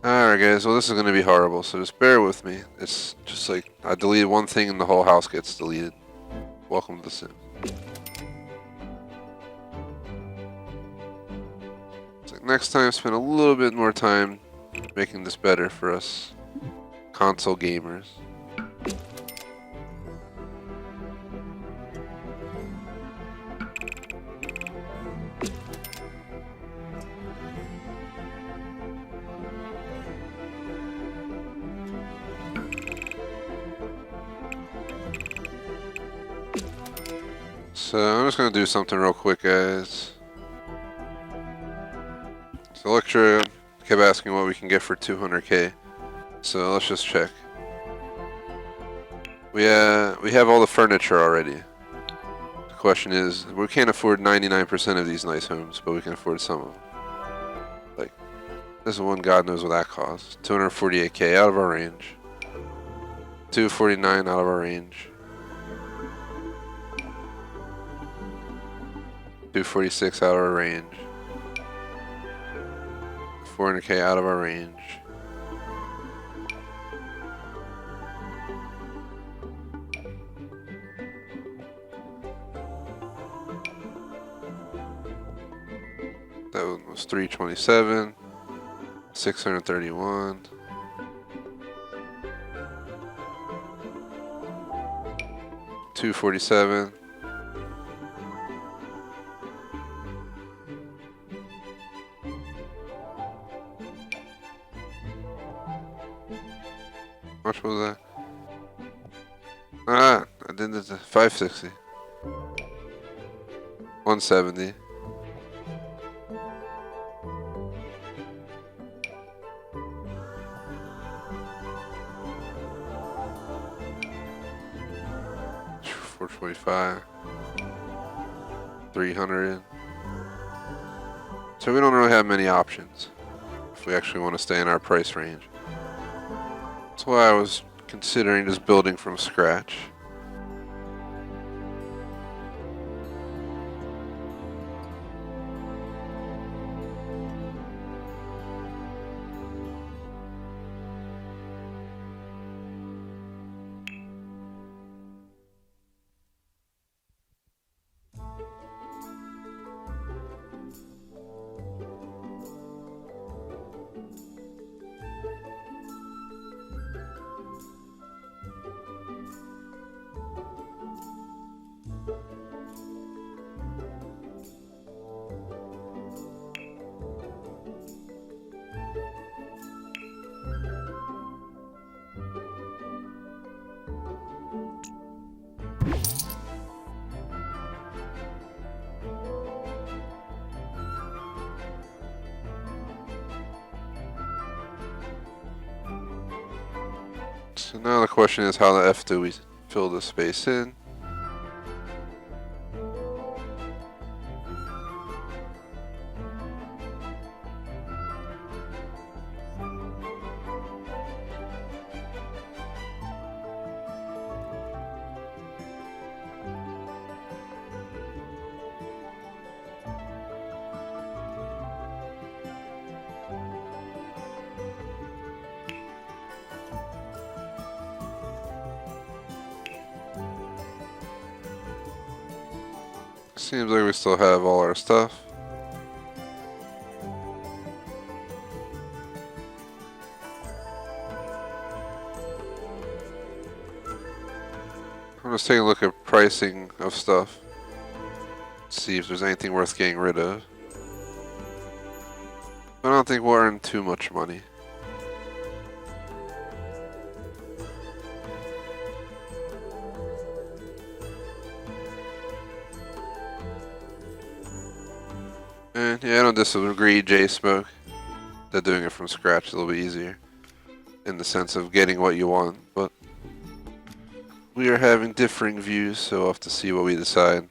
Alright guys, well this is going to be horrible, so just bear with me. It's just like, I deleted one thing and the whole house gets deleted. Welcome to the sim. It's like next time spend a little bit more time making this better for us console gamers. So I'm just gonna do something real quick, guys. So Electra kept asking what we can get for 200k. So let's just check. We have all the furniture already. The question is, we can't afford 99% of these nice homes, but we can afford some of them. Like this one, God knows what that costs. 248k out of our range. 249 out of our range. 246 out of our range. 400k out of our range. That one was 327. 631. 247. How much was that? I did it to 560. 170. $445. 300. So we don't really have many options if we actually want to stay in our price range. That's why I was considering just building from scratch. So now the question is, how the F do we fill the space in? Seems like we still have all our stuff. I'm just taking a look at pricing of stuff. See if there's anything worth getting rid of. I don't think we'll earn too much money. And yeah, I don't disagree, J-Smoke, that doing it from scratch is a little bit easier in the sense of getting what you want, but we are having differing views, so we'll have to see what we decide.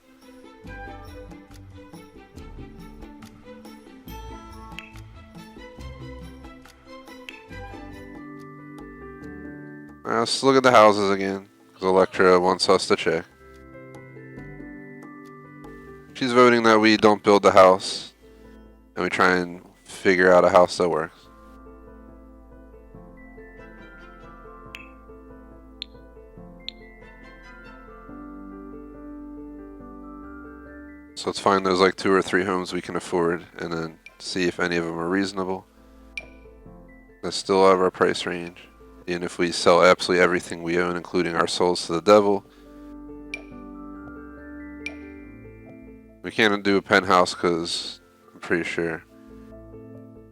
Now let's look at the houses again, because Electra wants us to check. She's voting that we don't build the house, and we try and figure out a house that works. So let's find those like 2 or 3 homes we can afford, and then see if any of them are reasonable. That's still out of our price range. Even if we sell absolutely everything we own, including our souls to the devil. We can't do a penthouse because I'm pretty sure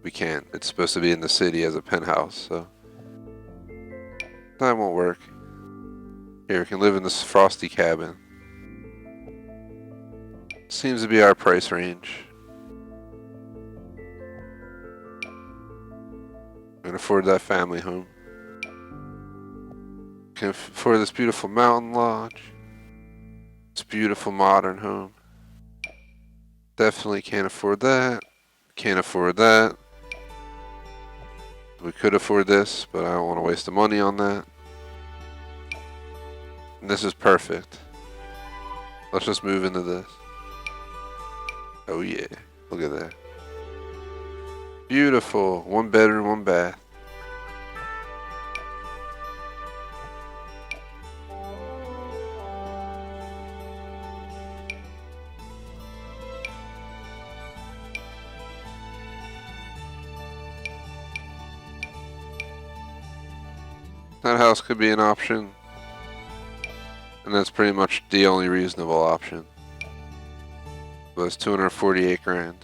we can't. It's supposed to be in the city as a penthouse, so that won't work. Here, we can live in this frosty cabin. Seems to be our price range. We can afford that family home. Can afford this beautiful mountain lodge. This beautiful modern home. Definitely can't afford that. Can't afford that. We could afford this, but I don't want to waste the money on that. And this is perfect. Let's just move into this. Oh yeah, look at that. Beautiful. 1 bedroom, 1 bath. That house could be an option. And that's pretty much the only reasonable option. But it's 248 grand.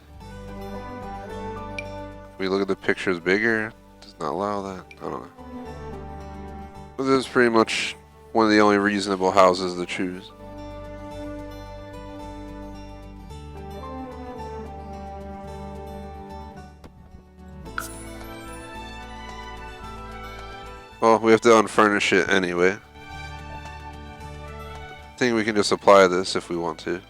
If we look at the pictures bigger, does not allow that. I don't know. But this is pretty much one of the only reasonable houses to choose. Well, we have to unfurnish it anyway. I think we can just apply this if we want to.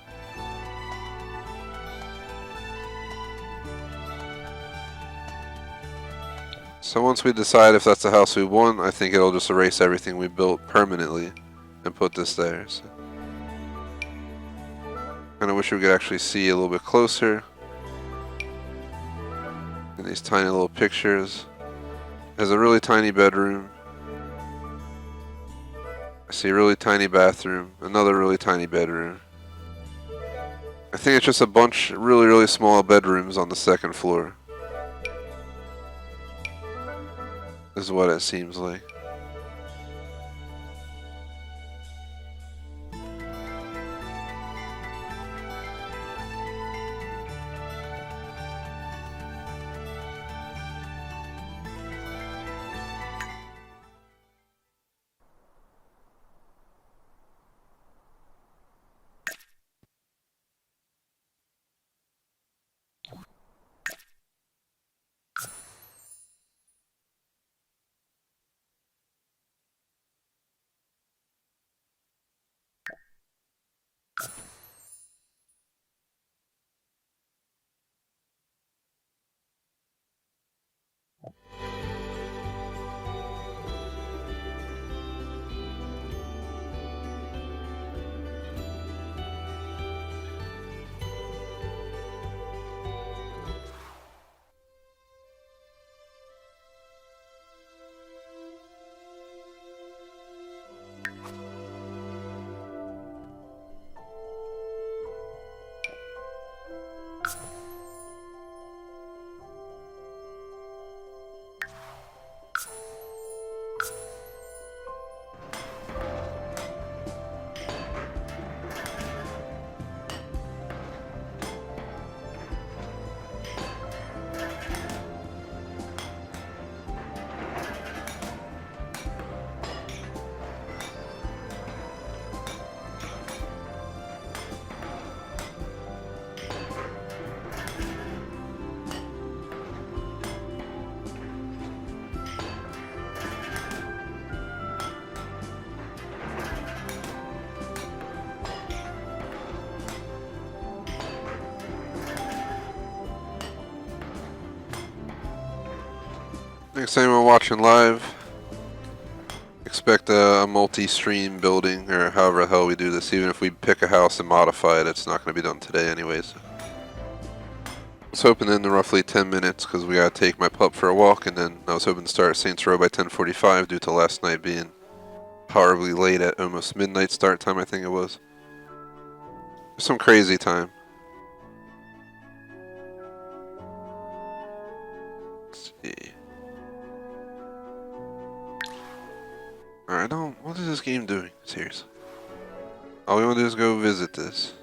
So once we decide if that's the house we want, I think it'll just erase everything we built permanently and put this there. So. Kinda wish we could actually see a little bit closer. In these tiny little pictures. It has a really tiny bedroom. I see a really tiny bathroom, another really tiny bedroom. I think it's just a bunch of really, really small bedrooms on the second floor. This is what it seems like. Next time we're watching live, expect a multi-stream building, or however the hell we do this. Even if we pick a house and modify it, it's not going to be done today anyways. I was hoping in roughly 10 minutes, because we got to take my pup for a walk, and then I was hoping to start Saints Row by 10:45 due to last night being horribly late at almost midnight start time, I think it was. Some crazy time. Let's see. I don't. What is this game doing? Seriously. All we want to do is go visit this.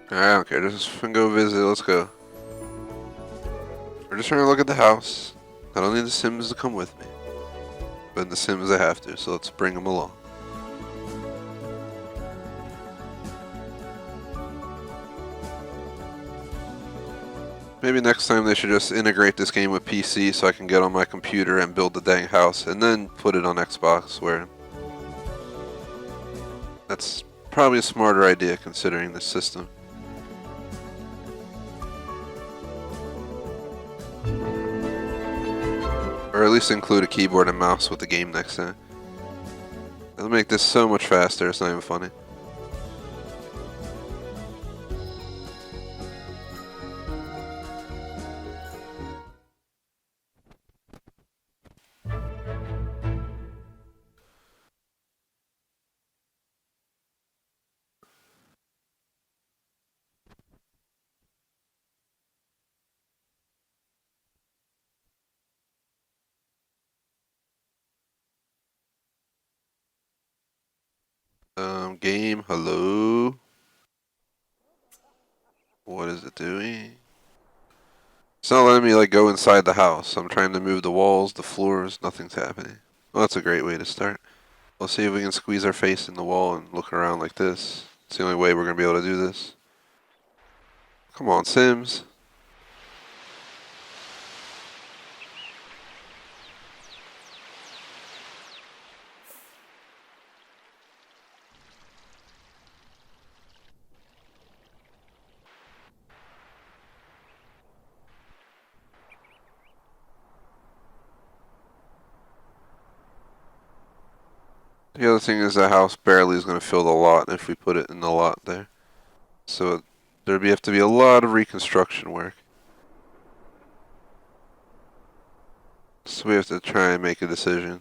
I don't care. Just go visit. Let's go. We're just trying to look at the house. I don't need the Sims to come with me. But in the Sims, I have to, so let's bring them along. Maybe next time they should just integrate this game with PC so I can get on my computer and build the dang house and then put it on Xbox, where that's probably a smarter idea considering this system. Or at least include a keyboard and mouse with the game next time. It'll make this so much faster, it's not even funny. Game, hello? What is it doing? It's not letting me like go inside the house. I'm trying to move the walls, the floors, nothing's happening. Well, that's a great way to start. Let's see if we can squeeze our face in the wall and look around like this. It's the only way we're going to be able to do this. Come on, Sims. The other thing is the house barely is going to fill the lot if we put it in the lot there. So there'd have to be a lot of reconstruction work. So we have to try and make a decision.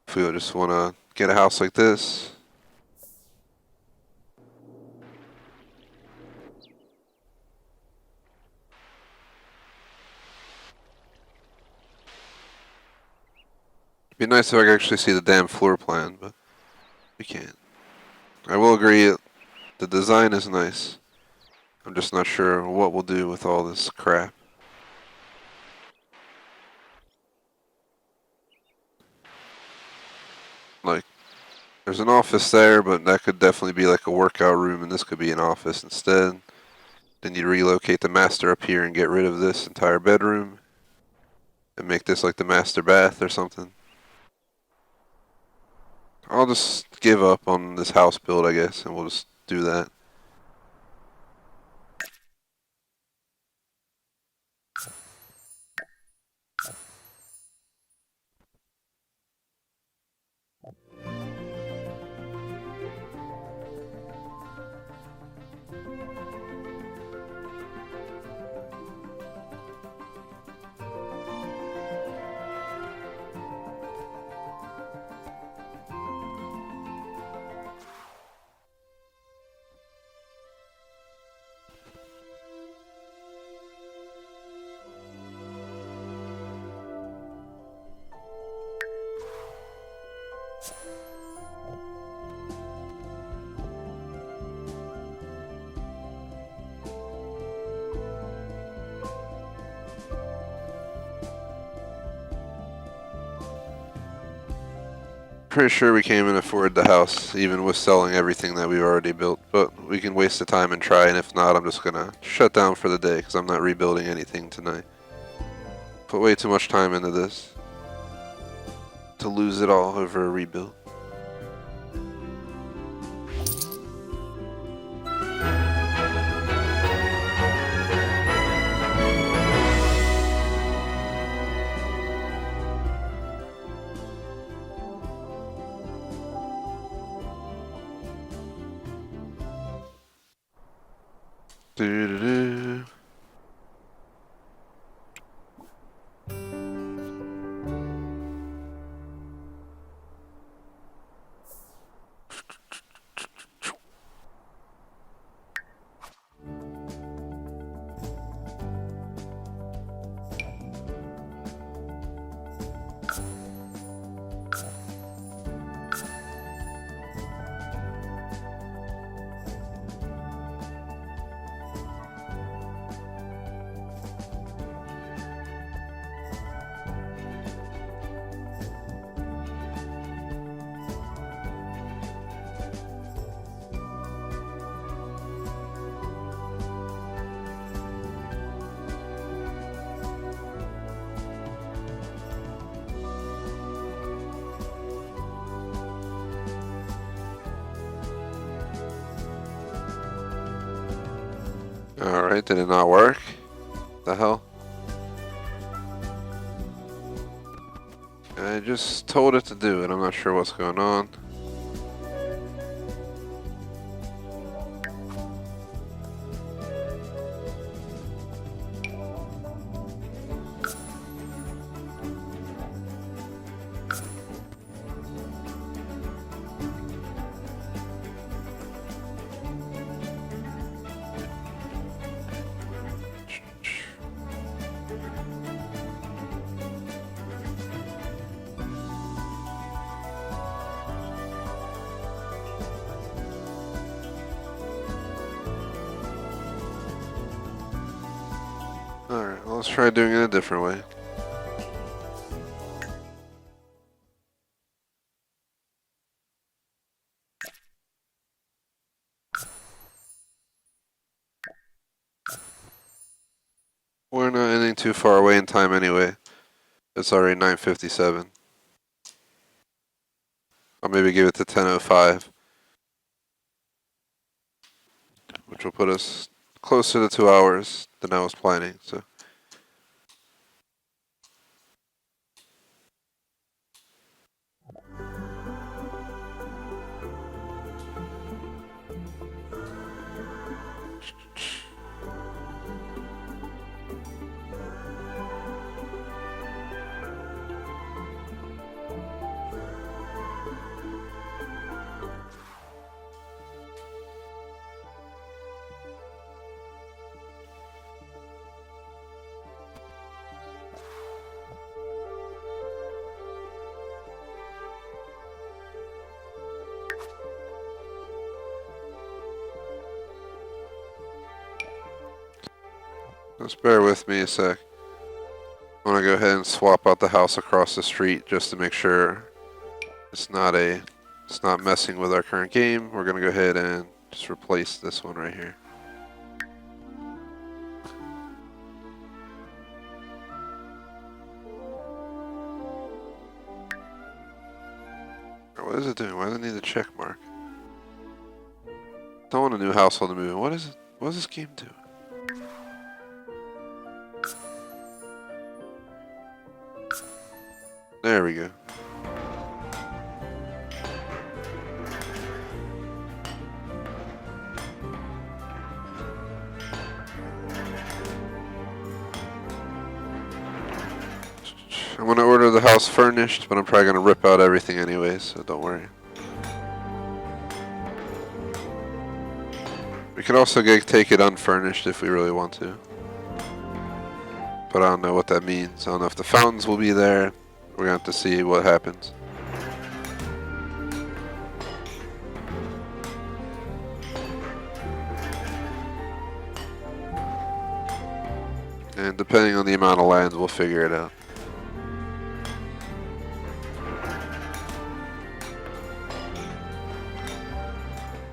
If we just want to get a house like this. It'd be nice if I could actually see the damn floor plan, but we can't. I will agree, the design is nice. I'm just not sure what we'll do with all this crap. Like, there's an office there, but that could definitely be like a workout room, and this could be an office instead. Then you relocate the master up here and get rid of this entire bedroom. And make this like the master bath or something. I'll just give up on this house build, I guess, and we'll just do that. Pretty sure we can't even afford the house, even with selling everything that we've already built. But we can waste the time and try, and if not, I'm just gonna shut down for the day, because I'm not rebuilding anything tonight. Put way too much time into this to lose it all over a rebuild. Doo-doo-doo. Alright, did it not work? The hell? I just told it to do it, I'm not sure what's going on. Alright, well, let's try doing it a different way. We're not ending too far away in time anyway. It's already 9:57. I'll maybe give it to 10:05. Which will put us closer to 2 hours than I was planning, so. Just bear with me a sec. I want to go ahead and swap out the house across the street just to make sure it's not messing with our current game. We're going to go ahead and just replace this one right here. What is it doing? Why does it need a check mark? Don't want a new household to move in. What is it? What does this game do? There we go. I'm gonna order the house furnished, but I'm probably gonna rip out everything anyway, so don't worry. We could also take it unfurnished if we really want to. But I don't know what that means. I don't know if the fountains will be there. We're gonna have to see what happens. And depending on the amount of land, we'll figure it out.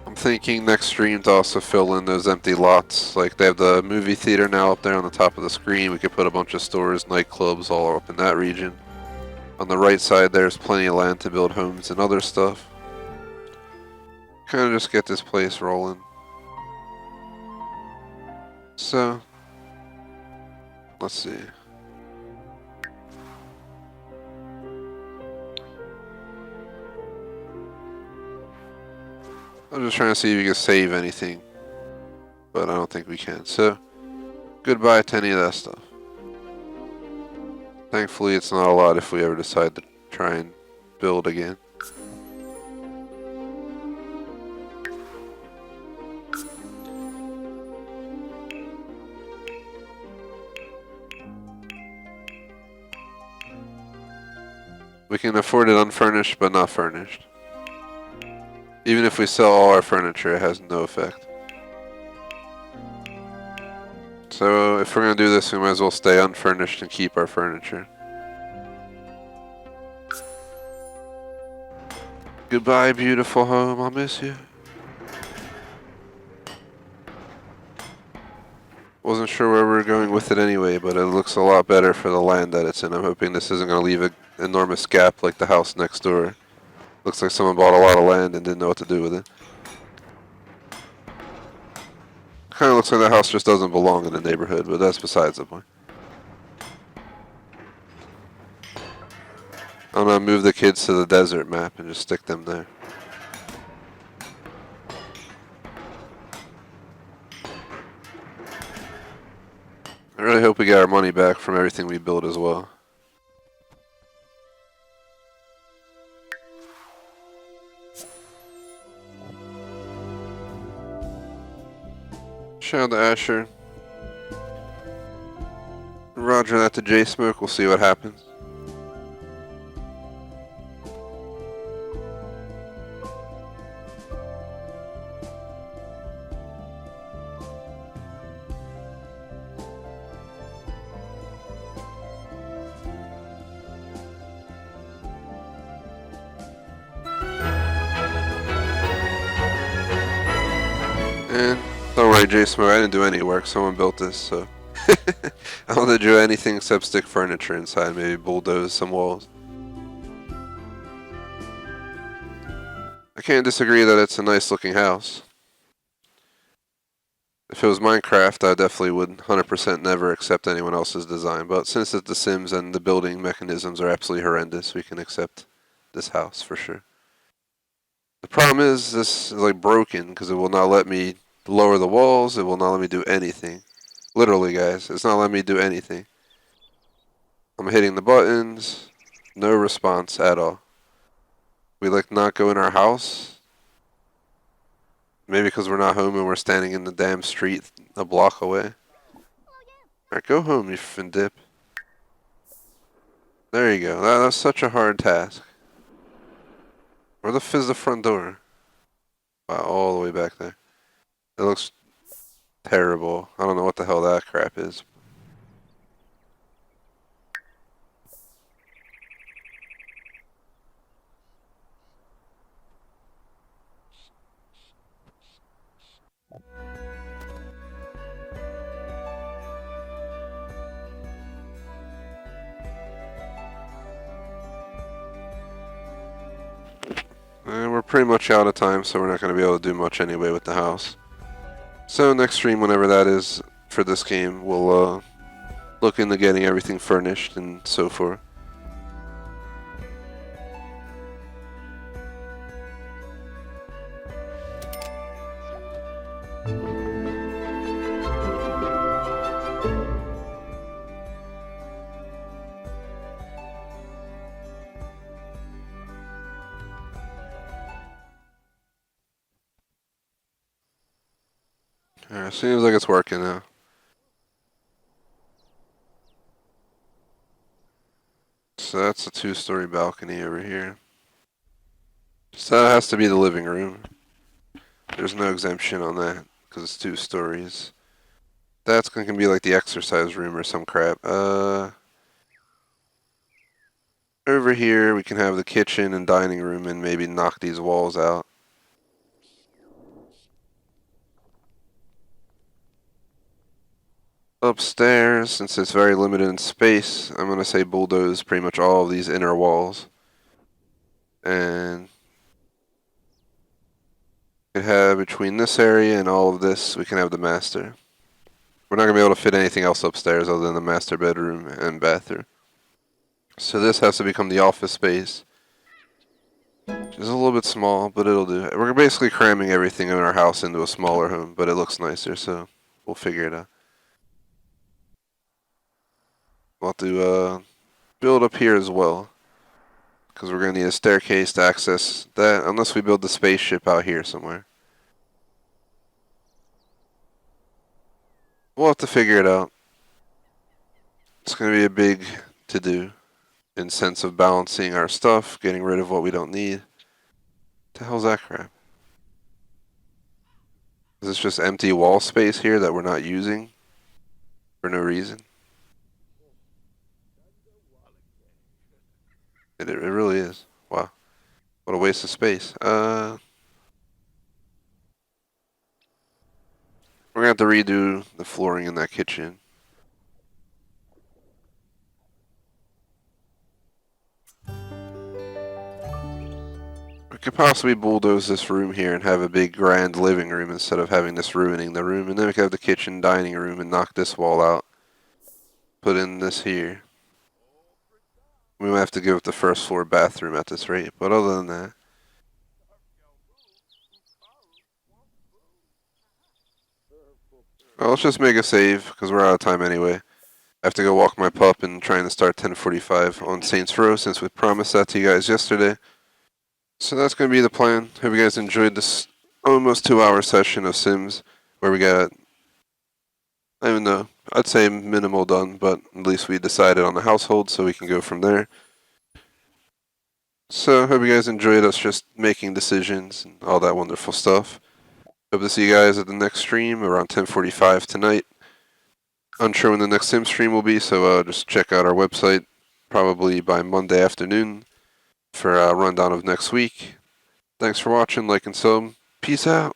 I'm thinking next stream to also fill in those empty lots. Like they have the movie theater now up there on the top of the screen. We could put a bunch of stores, nightclubs all up in that region. On the right side there's plenty of land to build homes and other stuff. Kind of just get this place rolling. So, let's see. I'm just trying to see if we can save anything, but I don't think we can. So, goodbye to any of that stuff. Thankfully, it's not a lot if we ever decide to try and build again. We can afford it unfurnished, but not furnished. Even if we sell all our furniture, it has no effect. So if we're going to do this, we might as well stay unfurnished and keep our furniture. Goodbye, beautiful home. I'll miss you. Wasn't sure where we were going with it anyway, but it looks a lot better for the land that it's in. I'm hoping this isn't going to leave an enormous gap like the house next door. Looks like someone bought a lot of land and didn't know what to do with it. kind of looks like the house just doesn't belong in the neighborhood, but that's besides the point. I'm gonna move the kids to the desert map and just stick them there. I really hope we get our money back from everything we built as well. Shout out to Asher. Roger that to J-Smoke. We'll see what happens. And don't worry, J-Smoke, I didn't do any work. Someone built this, so I don't do anything except stick furniture inside, maybe bulldoze some walls. I can't disagree that it's a nice looking house. If it was Minecraft, I definitely would 100% never accept anyone else's design, but since it's The Sims and the building mechanisms are absolutely horrendous, we can accept this house for sure. The problem is this is like broken because it will not let me lower the walls, it will not let me do anything. Literally, guys, it's not letting me do anything. I'm hitting the buttons, no response at all. We like not go in our house. Maybe because we're not home and we're standing in the damn street a block away. Alright, go home, you fin dip. There you go. That's such a hard task. Where the f is the front door? Wow, all the way back there. It looks terrible. I don't know what the hell that crap is. And we're pretty much out of time, so we're not going to be able to do much anyway with the house. So next stream, whenever that is for this game, we'll look into getting everything furnished and so forth. Alright, seems like it's working now. So that's a 2-story balcony over here. So that has to be the living room. There's no exemption on that because it's 2 stories. That's going to be like the exercise room or some crap. Over here we can have the kitchen and dining room and maybe knock these walls out. Upstairs, since it's very limited in space, I'm going to say bulldoze pretty much all of these inner walls. And we can have between this area and all of this, we can have the master. We're not going to be able to fit anything else upstairs other than the master bedroom and bathroom. So this has to become the office space. Which is a little bit small, but it'll do. We're basically cramming everything in our house into a smaller home, but it looks nicer, so we'll figure it out. We'll have to build up here as well, because we're going to need a staircase to access that, unless we build the spaceship out here somewhere. We'll have to figure it out. It's going to be a big to-do in sense of balancing our stuff, getting rid of what we don't need. What the hell's that crap? Is this just empty wall space here that we're not using for no reason? It really is. Wow. What a waste of space. We're going to have to redo the flooring in that kitchen. could possibly bulldoze this room here and have a big grand living room instead of having this ruining the room. And then we could have the kitchen, dining room, and knock this wall out. Put in this here. We might have to give up the first floor bathroom at this rate, but other than that. Well, let's just make a save, because we're out of time anyway. I have to go walk my pup and trying to start 10:45 on Saints Row since we promised that to you guys yesterday. So that's going to be the plan. Hope you guys enjoyed this almost 2-hour session of Sims where we got, I don't know, I'd say minimal done, but at least we decided on the household so we can go from there. So hope you guys enjoyed us just making decisions and all that wonderful stuff. Hope to see you guys at the next stream around 10:45 tonight. Unsure when the next Sim stream will be, so just check out our website probably by Monday afternoon for a rundown of next week. Thanks for watching, like and sub. Peace out.